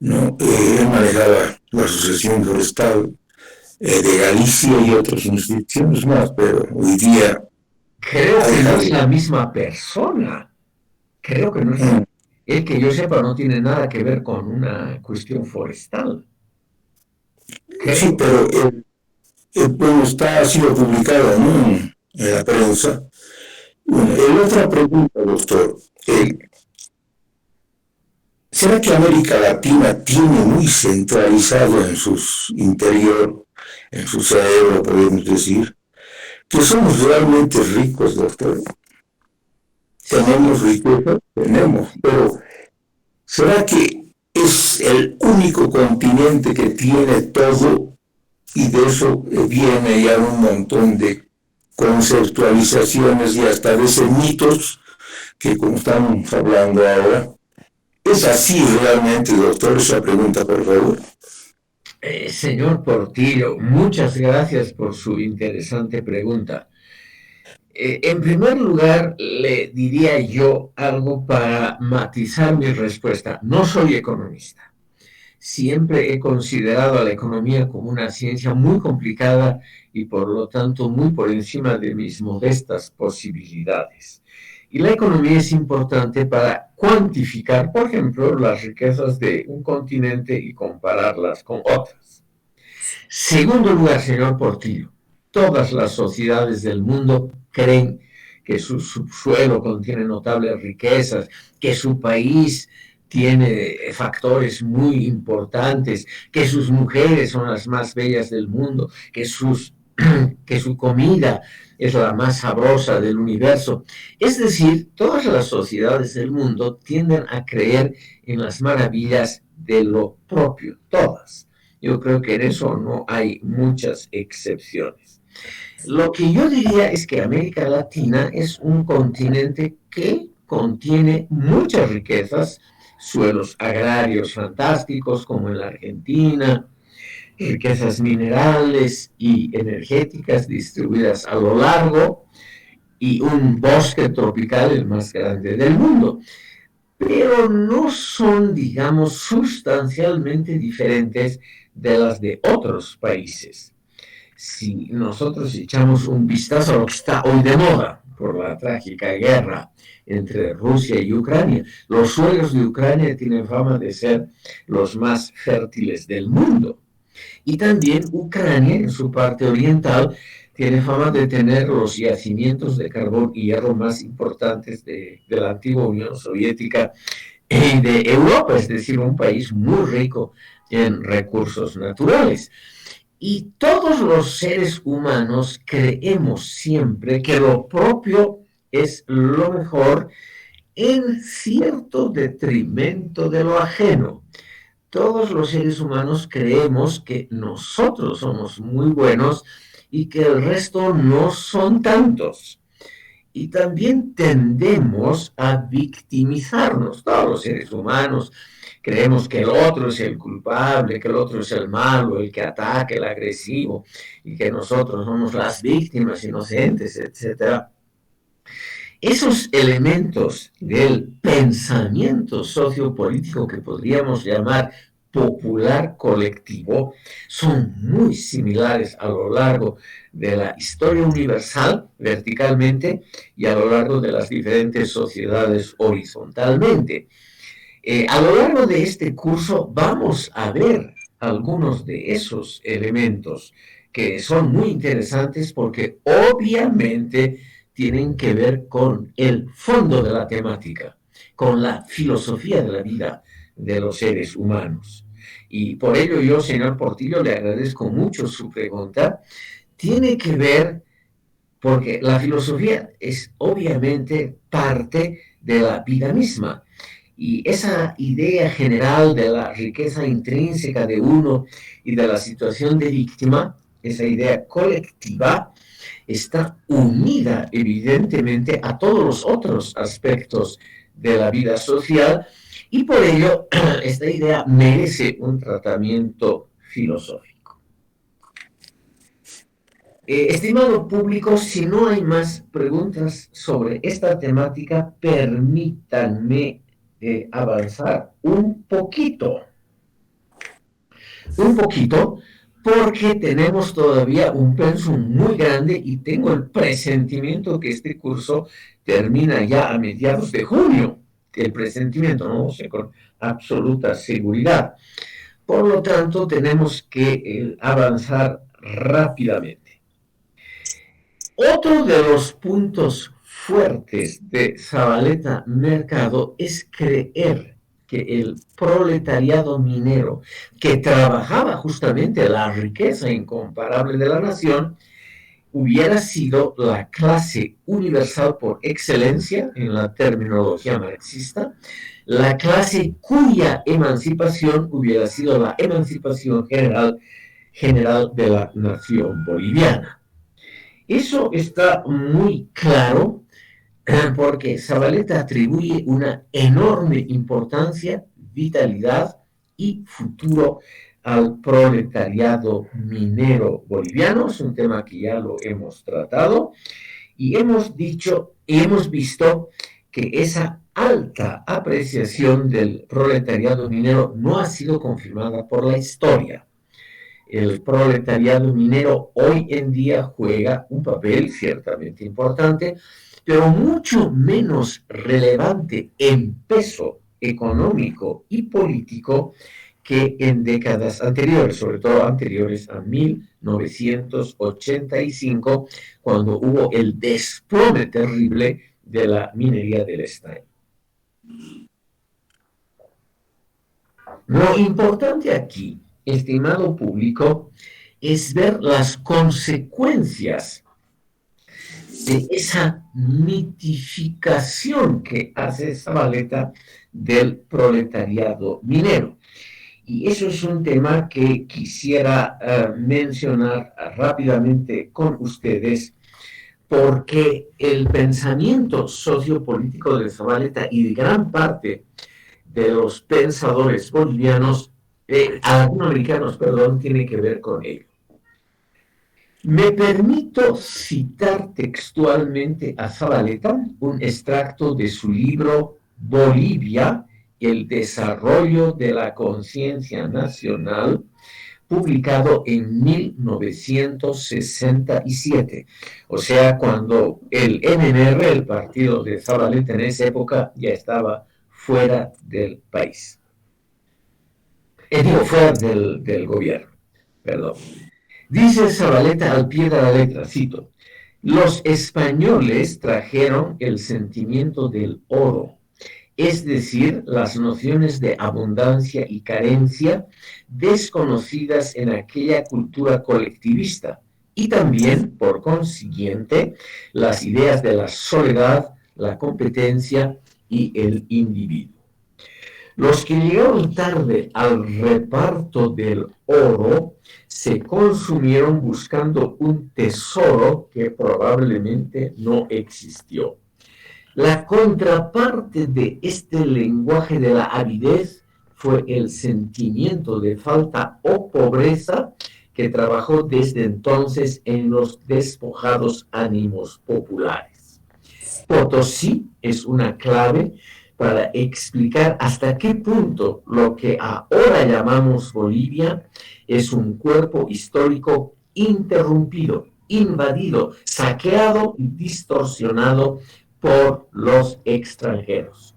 ¿No? Él manejaba la Asociación Forestal de Galicia y otras instituciones más, pero hoy día... Creo que no es la misma persona. Creo que no es... El que yo sepa no tiene nada que ver con una cuestión forestal. Creo. Sí, pero bueno, ha sido publicado, ¿no?, en la prensa. Bueno, otra pregunta, doctor. ¿Será que América Latina tiene muy centralizado en su interior, en su cerebro, podemos decir, que somos realmente ricos, doctor? ¿Tenemos riqueza? Tenemos, pero ¿será que es el único continente que tiene todo y de eso viene ya un montón de conceptualizaciones y hasta de esos mitos que como estamos hablando ahora? ¿Es así realmente, doctor? Esa pregunta, por favor. Señor Portillo, muchas gracias por su interesante pregunta. En primer lugar, le diría yo algo para matizar mi respuesta. No soy economista. Siempre he considerado a la economía como una ciencia muy complicada y por lo tanto muy por encima de mis modestas posibilidades. Y la economía es importante para cuantificar, por ejemplo, las riquezas de un continente y compararlas con otras. Segundo lugar, señor Portillo, todas las sociedades del mundo creen que su subsuelo contiene notables riquezas, que su país tiene factores muy importantes, que sus mujeres son las más bellas del mundo, que su comida es la más sabrosa del universo. Es decir, todas las sociedades del mundo tienden a creer en las maravillas de lo propio, todas. Yo creo que en eso no hay muchas excepciones. Lo que yo diría es que América Latina es un continente que contiene muchas riquezas, suelos agrarios fantásticos como en la Argentina, riquezas minerales y energéticas distribuidas a lo largo y un bosque tropical el más grande del mundo. Pero no son, digamos, sustancialmente diferentes de las de otros países. Si nosotros echamos un vistazo a lo que está hoy de moda por la trágica guerra entre Rusia y Ucrania, los suelos de Ucrania tienen fama de ser los más fértiles del mundo. Y también Ucrania, en su parte oriental, tiene fama de tener los yacimientos de carbón y hierro más importantes de la antigua Unión Soviética y de Europa, es decir, un país muy rico en recursos naturales. Y todos los seres humanos creemos siempre que lo propio es lo mejor en cierto detrimento de lo ajeno. Todos los seres humanos creemos que nosotros somos muy buenos y que el resto no son tantos. Y también tendemos a victimizarnos, todos los seres humanos. Creemos que el otro es el culpable, que el otro es el malo, el que ataca, el agresivo, y que nosotros somos las víctimas inocentes, etc. Esos elementos del pensamiento sociopolítico que podríamos llamar popular colectivo son muy similares a lo largo de la historia universal verticalmente y a lo largo de las diferentes sociedades horizontalmente. A lo largo de este curso vamos a ver algunos de esos elementos que son muy interesantes porque obviamente tienen que ver con el fondo de la temática, con la filosofía de la vida de los seres humanos. Y por ello yo, señor Portillo, le agradezco mucho su pregunta. Tiene que ver, porque la filosofía es obviamente parte de la vida misma. Y esa idea general de la riqueza intrínseca de uno y de la situación de víctima, esa idea colectiva, está unida evidentemente a todos los otros aspectos de la vida social y por ello esta idea merece un tratamiento filosófico. Estimado público, si no hay más preguntas sobre esta temática, permítanme avanzar un poquito, porque tenemos todavía un pensum muy grande y tengo el presentimiento que este curso termina ya a mediados de junio. El presentimiento, no sé con absoluta seguridad. Por lo tanto, tenemos que avanzar rápidamente. Otro de los puntos fuertes de Zavaleta Mercado es creer que el proletariado minero, que trabajaba justamente la riqueza incomparable de la nación, hubiera sido la clase universal por excelencia en la terminología marxista, la clase cuya emancipación hubiera sido la emancipación general de la nación boliviana. Eso está muy claro porque Zavaleta atribuye una enorme importancia, vitalidad y futuro al proletariado minero boliviano. Es un tema que ya lo hemos tratado y hemos visto que esa alta apreciación del proletariado minero no ha sido confirmada por la historia. El proletariado minero hoy en día juega un papel ciertamente importante, pero mucho menos relevante en peso económico y político que en décadas anteriores, sobre todo anteriores a 1985, cuando hubo el desplome terrible de la minería del estaño. Lo importante aquí, estimado público, es ver las consecuencias de esa mitificación que hace Zavaleta del proletariado minero. Y eso es un tema que quisiera mencionar rápidamente con ustedes, porque el pensamiento sociopolítico de Zavaleta y de gran parte de los pensadores bolivianos, latinoamericanos, tiene que ver con ello. Me permito citar textualmente a Zavaleta un extracto de su libro Bolivia, el desarrollo de la conciencia nacional, publicado en 1967. O sea, cuando el MNR, el partido de Zavaleta en esa época, ya estaba fuera del país. Fuera del gobierno, perdón. Dice Zavaleta al pie de la letra, cito, los españoles trajeron el sentimiento del oro, es decir, las nociones de abundancia y carencia desconocidas en aquella cultura colectivista y también, por consiguiente, las ideas de la soledad, la competencia y el individuo. Los que llegaron tarde al reparto del oro se consumieron buscando un tesoro que probablemente no existió. La contraparte de este lenguaje de la avidez fue el sentimiento de falta o pobreza que trabajó desde entonces en los despojados ánimos populares. Potosí es una clave para explicar hasta qué punto lo que ahora llamamos Bolivia es un cuerpo histórico interrumpido, invadido, saqueado y distorsionado por los extranjeros.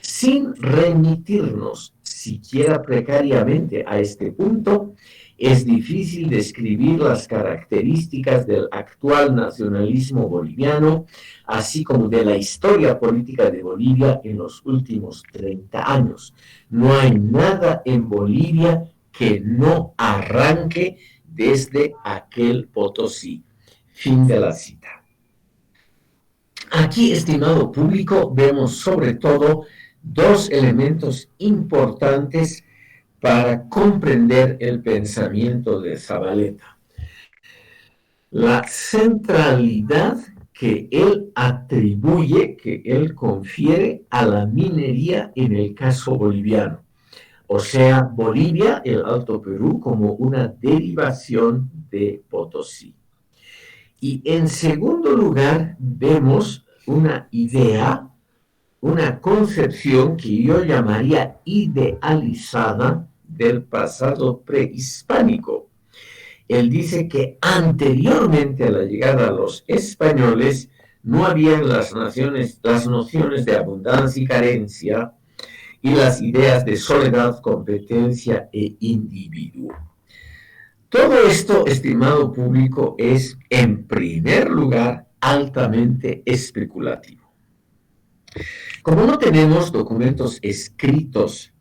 Sin remitirnos siquiera precariamente a este punto, es difícil describir las características del actual nacionalismo boliviano, así como de la historia política de Bolivia en los últimos 30 años. No hay nada en Bolivia que no arranque desde aquel Potosí. Fin de la cita. Aquí, estimado público, vemos sobre todo dos elementos importantes para comprender el pensamiento de Zavaleta. La centralidad que él atribuye, que él confiere a la minería en el caso boliviano. O sea, Bolivia, el Alto Perú, como una derivación de Potosí. Y en segundo lugar, vemos una idea, una concepción que yo llamaría idealizada del pasado prehispánico. Él dice que anteriormente a la llegada de los españoles no habían las nociones de abundancia y carencia y las ideas de soledad, competencia e individuo. Todo esto, estimado público, es en primer lugar altamente especulativo. Como no tenemos documentos escritos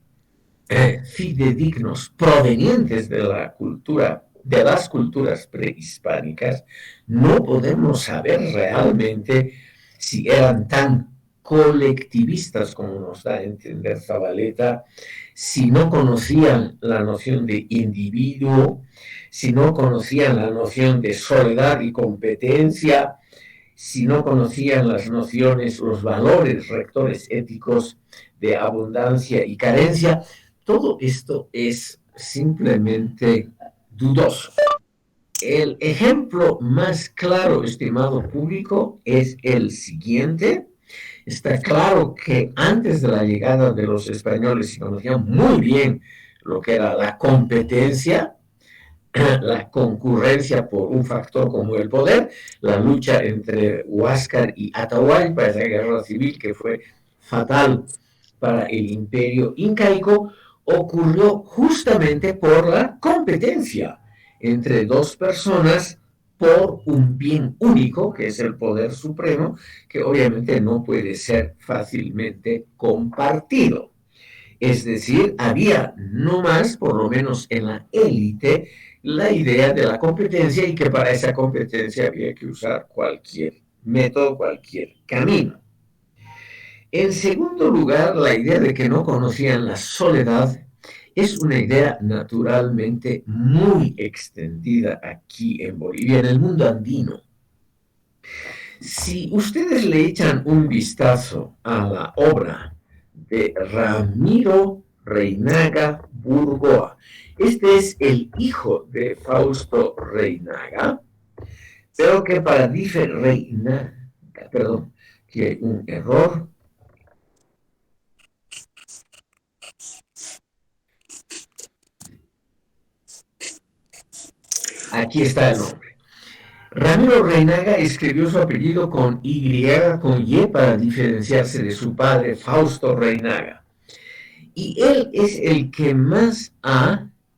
fidedignos provenientes de la cultura, de las culturas prehispánicas, no podemos saber realmente si eran tan colectivistas como nos da a entender Zavaleta, si no conocían la noción de individuo, si no conocían la noción de soledad y competencia, si no conocían las nociones, los valores rectores éticos de abundancia y carencia. Todo esto es simplemente dudoso. El ejemplo más claro, estimado público, es el siguiente. Está claro que antes de la llegada de los españoles se conocía muy bien lo que era la competencia, la concurrencia por un factor como el poder, la lucha entre Huáscar y Atahualpa, esa guerra civil que fue fatal para el imperio incaico, ocurrió justamente por la competencia entre dos personas por un bien único, que es el poder supremo, que obviamente no puede ser fácilmente compartido. Es decir, había no más, por lo menos en la élite, la idea de la competencia y que para esa competencia había que usar cualquier método, cualquier camino. En segundo lugar, la idea de que no conocían la soledad es una idea naturalmente muy extendida aquí en Bolivia, en el mundo andino. Si ustedes le echan un vistazo a la obra de Ramiro Reinaga Burgoa, este es el hijo de Fausto Reinaga, pero que para diferenciar, perdón, que hay un error. Aquí está el nombre. Ramiro Reinaga escribió su apellido con Y, con Y para diferenciarse de su padre Fausto Reinaga. Y él es el que más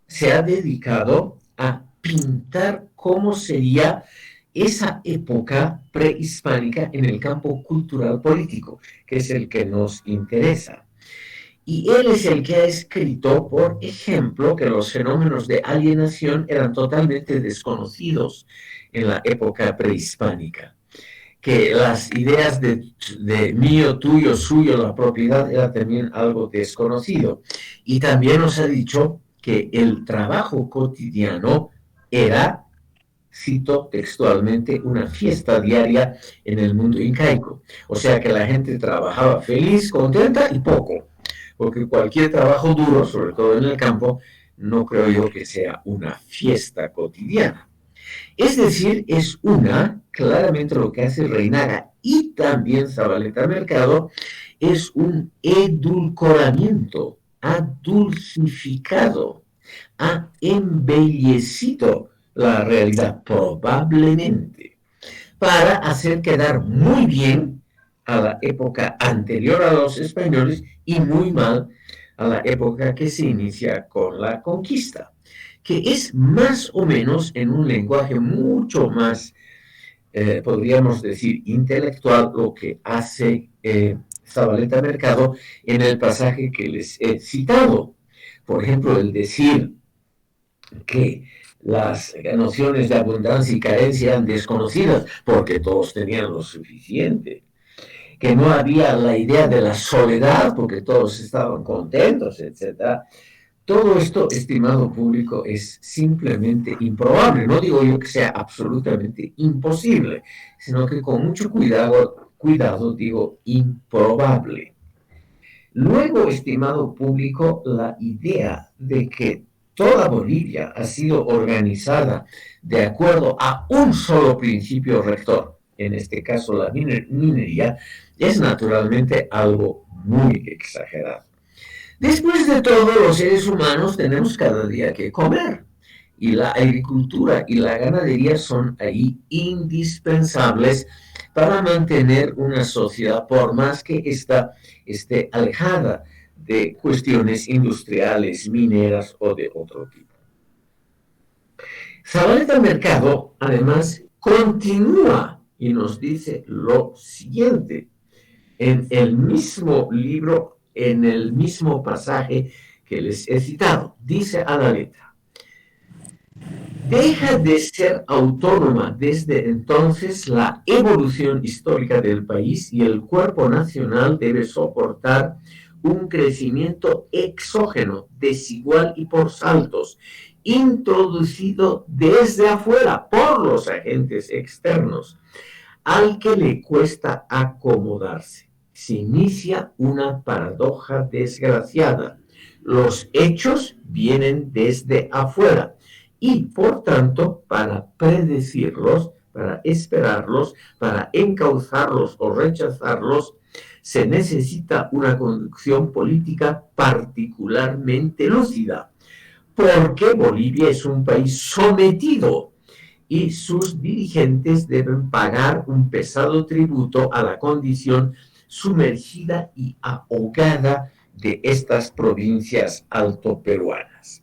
se ha dedicado a pintar cómo sería esa época prehispánica en el campo cultural político, que es el que nos interesa. Y él es el que ha escrito, por ejemplo, que los fenómenos de alienación eran totalmente desconocidos en la época prehispánica, que las ideas de mío, tuyo, suyo, la propiedad era también algo desconocido. Y también nos ha dicho que el trabajo cotidiano era, cito textualmente, una fiesta diaria en el mundo incaico. O sea que la gente trabajaba feliz, contenta y poco, porque cualquier trabajo duro, sobre todo en el campo, no creo yo que sea una fiesta cotidiana. Es decir, es claramente lo que hace Reinaga y también Zavaleta Mercado, es un edulcoramiento, ha dulcificado, ha embellecido la realidad probablemente para hacer quedar muy bien a la época anterior a los españoles y muy mal a la época que se inicia con la conquista, que es más o menos en un lenguaje mucho más, podríamos decir, intelectual, lo que hace Zabaleta Mercado en el pasaje que les he citado. Por ejemplo, el decir que las nociones de abundancia y carencia eran desconocidas porque todos tenían lo suficiente, que no había la idea de la soledad porque todos estaban contentos, etc. Todo esto, estimado público, es simplemente improbable. No digo yo que sea absolutamente imposible, sino que con mucho cuidado digo improbable. Luego, estimado público, la idea de que toda Bolivia ha sido organizada de acuerdo a un solo principio rector, en este caso la minería, es naturalmente algo muy exagerado. Después de todo, los seres humanos tenemos cada día que comer y la agricultura y la ganadería son ahí indispensables para mantener una sociedad, por más que ésta esté alejada de cuestiones industriales, mineras o de otro tipo. Zabaleta Mercado, además, continúa y nos dice lo siguiente en el mismo libro, en el mismo pasaje que les he citado. Dice a la letra: deja de ser autónoma desde entonces la evolución histórica del país y el cuerpo nacional debe soportar un crecimiento exógeno, desigual y por saltos, introducido desde afuera por los agentes externos, al que le cuesta acomodarse. Se inicia una paradoja desgraciada. Los hechos vienen desde afuera y, por tanto, para predecirlos, para esperarlos, para encauzarlos o rechazarlos, se necesita una conducción política particularmente lúcida, porque Bolivia es un país sometido y sus dirigentes deben pagar un pesado tributo a la condición sumergida y ahogada de estas provincias altoperuanas.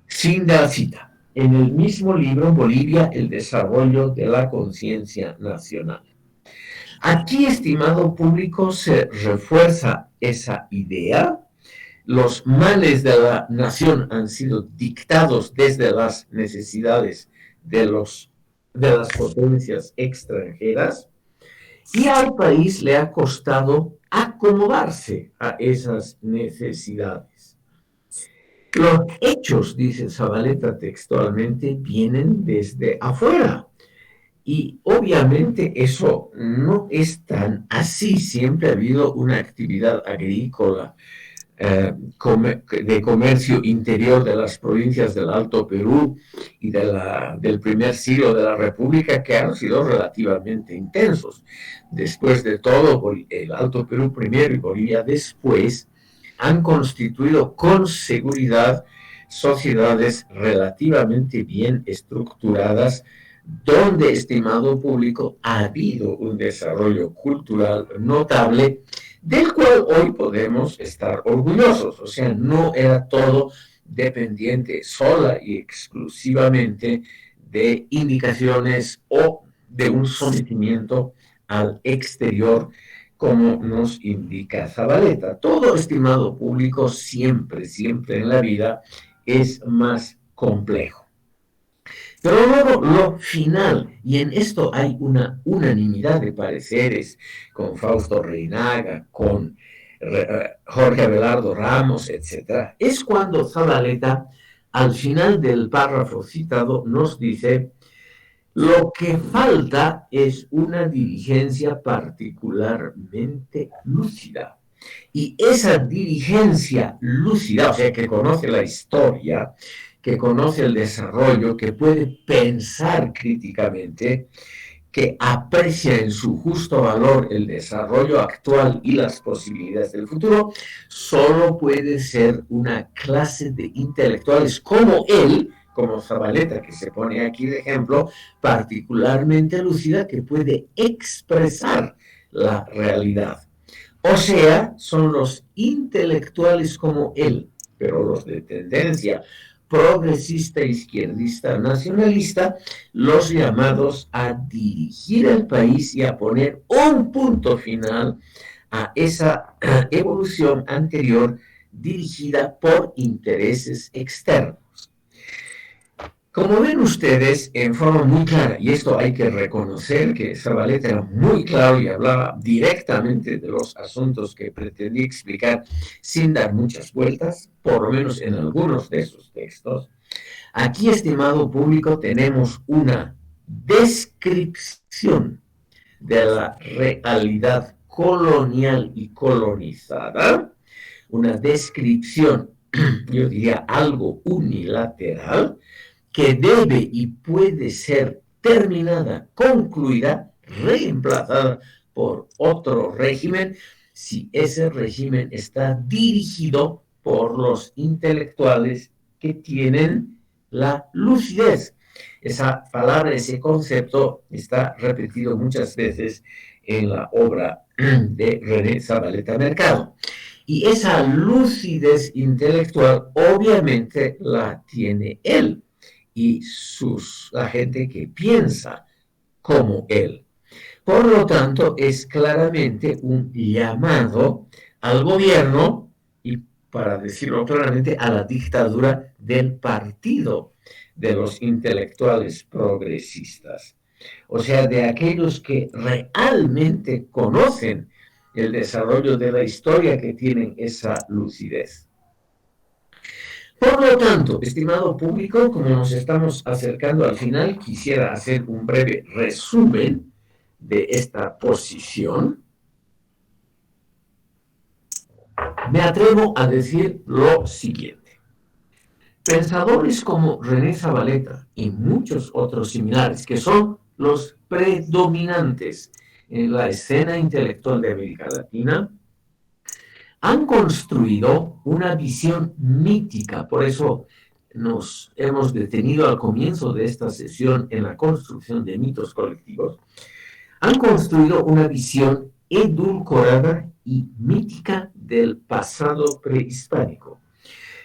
Fin de la cita. En el mismo libro, Bolivia, el desarrollo de la conciencia nacional. Aquí, estimado público, se refuerza esa idea. Los males de la nación han sido dictados desde las necesidades de las potencias extranjeras y al país le ha costado acomodarse a esas necesidades. Los hechos, dice Zabaleta textualmente, vienen desde afuera. Y obviamente eso no es tan así. Siempre ha habido una actividad agrícola de comercio interior de las provincias del Alto Perú y del primer siglo de la República que han sido relativamente intensos. Después de todo, el Alto Perú primero y Bolivia después han constituido con seguridad sociedades relativamente bien estructuradas, donde, estimado público, ha habido un desarrollo cultural notable del cual hoy podemos estar orgullosos. O sea, no era todo dependiente sola y exclusivamente de indicaciones o de un sometimiento al exterior, como nos indica Zabaleta. Todo, estimado público, siempre en la vida es más complejo. Pero luego lo final, y en esto hay una unanimidad de pareceres con Fausto Reinaga, con Jorge Abelardo Ramos, etc., es cuando Zabaleta, al final del párrafo citado, nos dice: lo que falta es una dirigencia particularmente lúcida. Y esa dirigencia lúcida, o sea, que conoce la historia, que conoce el desarrollo, que puede pensar críticamente, que aprecia en su justo valor el desarrollo actual y las posibilidades del futuro, solo puede ser una clase de intelectuales como él, como Zabaleta, que se pone aquí de ejemplo, particularmente lúcida, que puede expresar la realidad. O sea, son los intelectuales como él, pero los de tendencia progresista, izquierdista, nacionalista, los llamados a dirigir el país y a poner un punto final a esa evolución anterior dirigida por intereses externos. Como ven ustedes, en forma muy clara, y esto hay que reconocer que Zavaleta era muy claro y hablaba directamente de los asuntos que pretendía explicar sin dar muchas vueltas, por lo menos en algunos de esos textos. Aquí, estimado público, tenemos una descripción de la realidad colonial y colonizada, una descripción, yo diría algo unilateral, que debe y puede ser terminada, concluida, reemplazada por otro régimen, si ese régimen está dirigido por los intelectuales que tienen la lucidez. Esa palabra, ese concepto está repetido muchas veces en la obra de René Zavaleta Mercado. Y esa lucidez intelectual obviamente la tiene él y la gente que piensa como él. Por lo tanto, es claramente un llamado al gobierno y, para decirlo claramente, a la dictadura del partido de los intelectuales progresistas. O sea, de aquellos que realmente conocen el desarrollo de la historia, que tienen esa lucidez. Por lo tanto, estimado público, como nos estamos acercando al final, quisiera hacer un breve resumen de esta posición. Me atrevo a decir lo siguiente. Pensadores como René Zavaleta y muchos otros similares, que son los predominantes en la escena intelectual de América Latina, han construido una visión mítica. Por eso nos hemos detenido al comienzo de esta sesión en la construcción de mitos colectivos. Han construido una visión edulcorada y mítica del pasado prehispánico,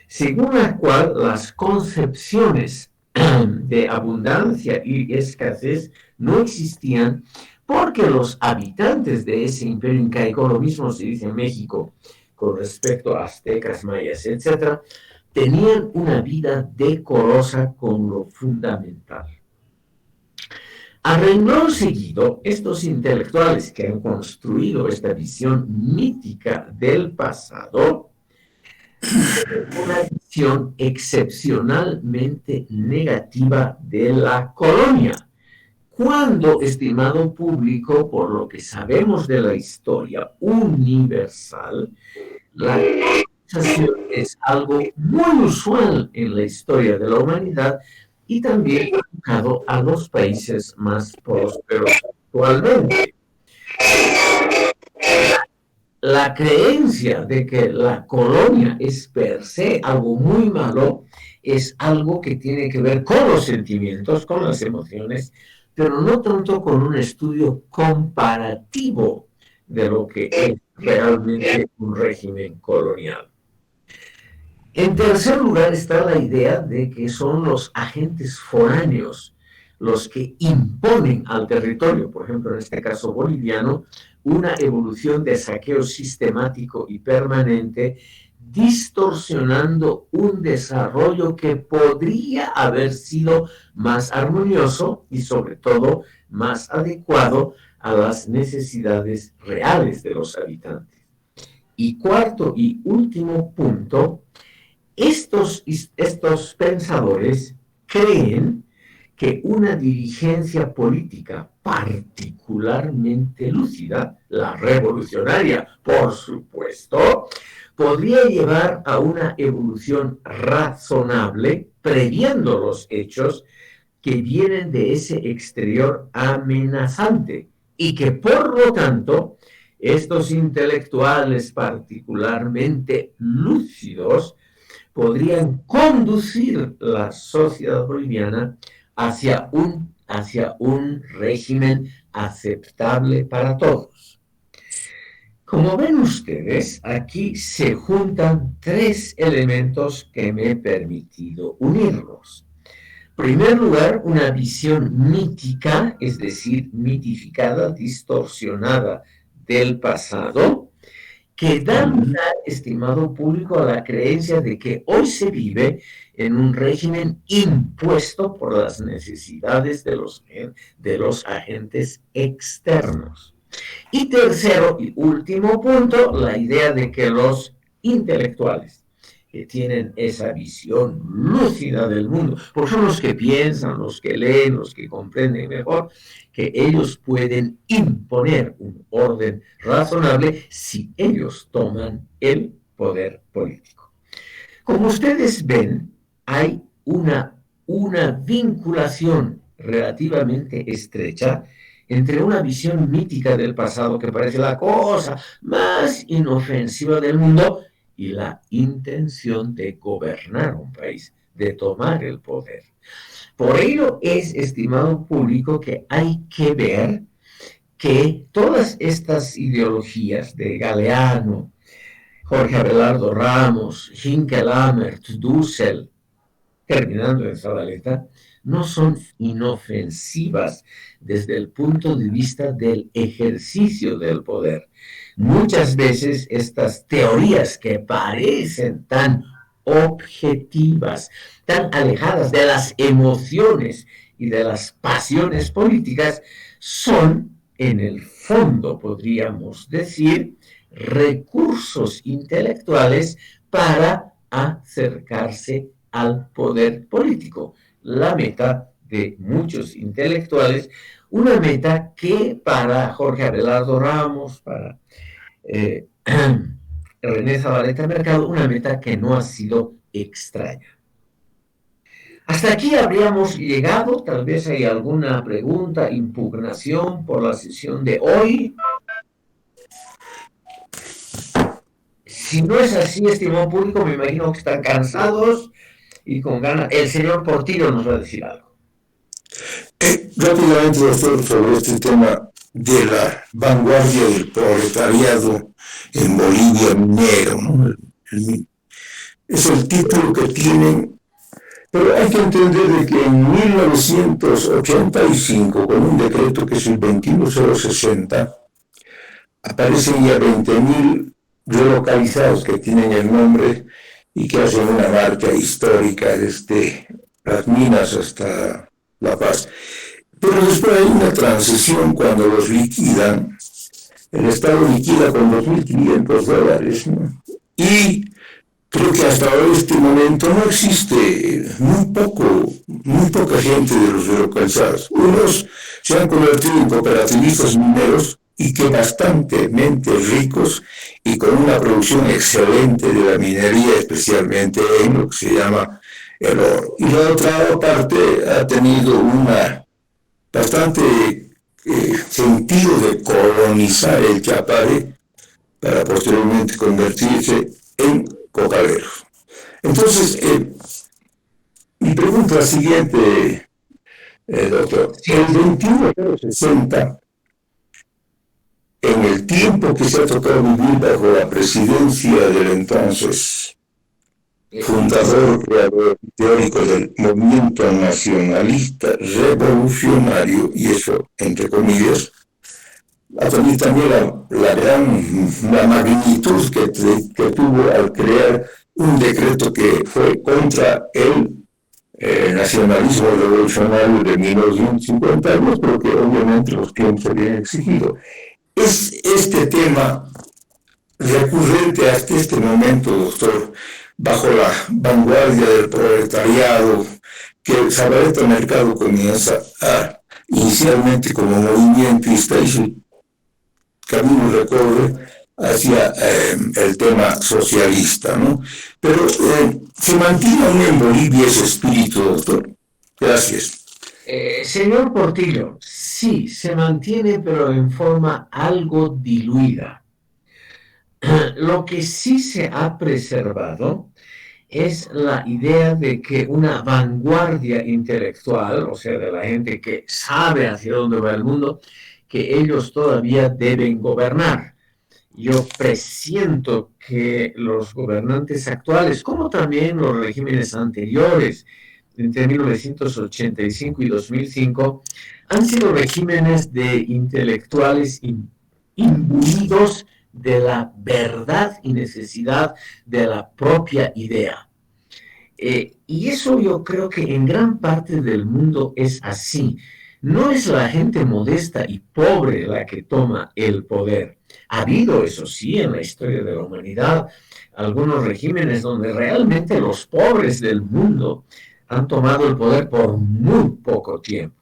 según la cual las concepciones de abundancia y escasez no existían, porque los habitantes de ese imperio incaico, lo mismo se dice en México con respecto a aztecas, mayas, etc., tenían una vida decorosa con lo fundamental. A renglón seguido, estos intelectuales que han construido esta visión mítica del pasado, una visión excepcionalmente negativa de la colonia. Cuando, estimado público, por lo que sabemos de la historia universal, la colonización es algo muy usual en la historia de la humanidad y también aplicado a los países más prósperos actualmente. La creencia de que la colonia es per se algo muy malo es algo que tiene que ver con los sentimientos, con las emociones, pero no tanto con un estudio comparativo de lo que es realmente un régimen colonial. En tercer lugar está la idea de que son los agentes foráneos los que imponen al territorio, por ejemplo, en este caso boliviano, una evolución de saqueo sistemático y permanente, distorsionando un desarrollo que podría haber sido más armonioso y, sobre todo, más adecuado a las necesidades reales de los habitantes. Y cuarto y último punto, estos pensadores creen que una dirigencia política particularmente lúcida, la revolucionaria, por supuesto, podría llevar a una evolución razonable, previendo los hechos que vienen de ese exterior amenazante, y que por lo tanto estos intelectuales particularmente lúcidos podrían conducir la sociedad boliviana hacia un régimen aceptable para todos. Como ven ustedes, aquí se juntan tres elementos que me he permitido unirlos. En primer lugar, una visión mítica, es decir, mitificada, distorsionada del pasado, que da lugar, estimado público, a la creencia de que hoy se vive en un régimen impuesto por las necesidades de los agentes externos. Y tercero y último punto, la idea de que los intelectuales que tienen esa visión lúcida del mundo, porque son los que piensan, los que leen, los que comprenden mejor, que ellos pueden imponer un orden razonable si ellos toman el poder político. Como ustedes ven, hay una vinculación relativamente estrecha entre una visión mítica del pasado que parece la cosa más inofensiva del mundo y la intención de gobernar un país, de tomar el poder. Por ello es, estimado público, que hay que ver que todas estas ideologías de Galeano, Jorge Abelardo Ramos, Hinkelhammer, Dussel, terminando en Zabaleta, no son inofensivas desde el punto de vista del ejercicio del poder. Muchas veces estas teorías que parecen tan objetivas, tan alejadas de las emociones y de las pasiones políticas, son, en el fondo, podríamos decir, recursos intelectuales para acercarse al poder político. La meta de muchos intelectuales, una meta que para Jorge Abelardo Ramos, para René Zabaleta Mercado, una meta que no ha sido extraña. Hasta aquí habríamos llegado. Tal vez hay alguna pregunta, impugnación por la sesión de hoy. Si no es así, estimado público, me imagino que están cansados y con ganas. El señor Portillo nos va a decir algo. Rápidamente, doctor, sobre este tema de la vanguardia del proletariado en Bolivia minero, ¿no? Es el título que tienen, pero hay que entender de que en 1985, con un decreto que es el 21060, aparecen ya 20.000 relocalizados que tienen el nombre y que hacen una marcha histórica desde las minas hasta La Paz. Pero después hay una transición cuando los liquidan. El Estado liquida con $2.500, ¿no? Y creo que hasta este momento no existe muy poca gente de los relocalizados. Unos se han convertido en cooperativistas mineros y que bastante ricos y con una producción excelente de la minería, especialmente en lo que se llama el oro. Y la otra parte ha tenido una bastante sentido de colonizar el Chapare para posteriormente convertirse en cocaleros. Entonces, mi pregunta es la siguiente, doctor. El 2160, en el tiempo que se ha tocado vivir bajo la presidencia del entonces fundador, creador teórico del movimiento nacionalista revolucionario, y eso entre comillas, ha tenido también la magnitud que tuvo al crear un decreto que fue contra el nacionalismo revolucionario de 1952, pero que obviamente los tiempos habían exigido. Es este tema recurrente hasta este momento, doctor, bajo la vanguardia del proletariado, que Zabaleta Mercado comienza inicialmente como movimientista y su camino recorre hacia el tema socialista, ¿no? Pero ¿se mantiene aún en Bolivia ese espíritu, doctor? Gracias. Señor Portillo, sí, se mantiene, pero en forma algo diluida. Lo que sí se ha preservado es la idea de que una vanguardia intelectual, o sea, de la gente que sabe hacia dónde va el mundo, que ellos todavía deben gobernar. yo presiento que los gobernantes actuales, como también los regímenes anteriores, entre 1985 y 2005, han sido regímenes de intelectuales imbuidos de la verdad y necesidad de la propia idea. Y eso yo creo que en gran parte del mundo es así. No es la gente modesta y pobre la que toma el poder. Ha habido, eso sí, en la historia de la humanidad, algunos regímenes donde realmente los pobres del mundo han tomado el poder por muy poco tiempo.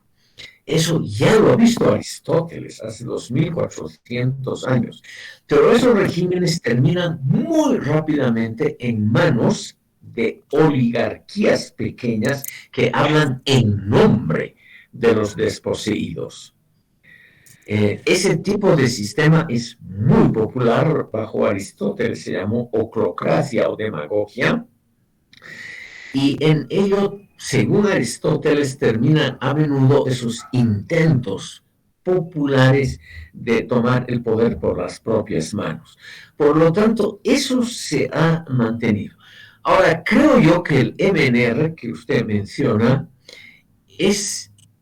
Eso ya lo ha visto Aristóteles hace 2400 años. Pero esos regímenes terminan muy rápidamente en manos de oligarquías pequeñas que hablan en nombre de los desposeídos. Ese tipo de sistema es muy popular bajo Aristóteles, se llamó oclocracia o demagogia, y en ello, según Aristóteles, terminan a menudo esos intentos populares de tomar el poder por las propias manos. Por lo tanto, eso se ha mantenido. Ahora, creo yo que el MNR que usted menciona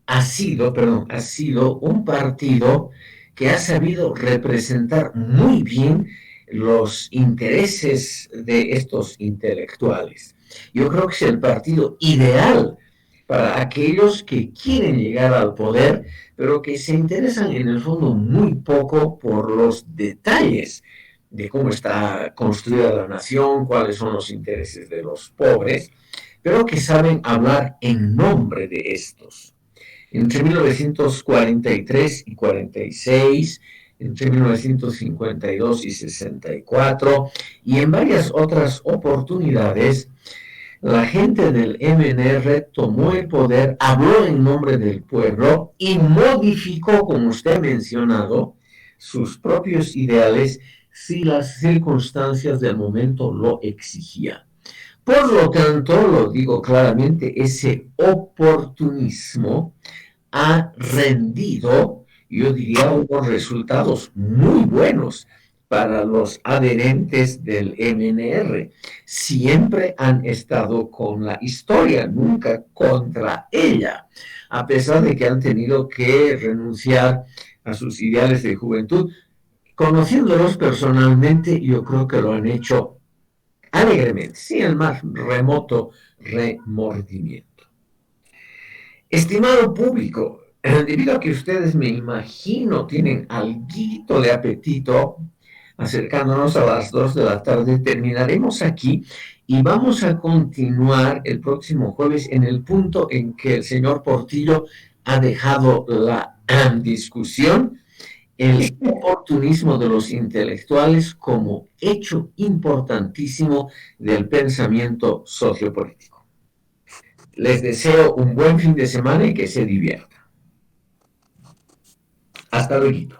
ha sido un partido que ha sabido representar muy bien los intereses de estos intelectuales. Yo creo que es el partido ideal para aquellos que quieren llegar al poder, pero que se interesan en el fondo muy poco por los detalles de cómo está construida la nación, cuáles son los intereses de los pobres, pero que saben hablar en nombre de estos. Entre 1943 y 46, entre 1952 y 64, y en varias otras oportunidades, la gente del MNR tomó el poder, habló en nombre del pueblo y modificó, como usted ha mencionado, sus propios ideales si las circunstancias del momento lo exigían. Por lo tanto, lo digo claramente, ese oportunismo ha rendido, yo diría, unos resultados muy buenos para los adherentes del MNR. Siempre han estado con la historia, nunca contra ella, a pesar de que han tenido que renunciar a sus ideales de juventud. Conociéndolos personalmente, yo creo que lo han hecho alegremente, sin el más remoto remordimiento. Estimado público, debido a que ustedes, me imagino, tienen alguito de apetito, acercándonos a las 2 de la tarde, terminaremos aquí y vamos a continuar el próximo jueves en el punto en que el señor Portillo ha dejado la discusión, el oportunismo de los intelectuales como hecho importantísimo del pensamiento sociopolítico. Les deseo un buen fin de semana y que se diviertan. Hasta luego.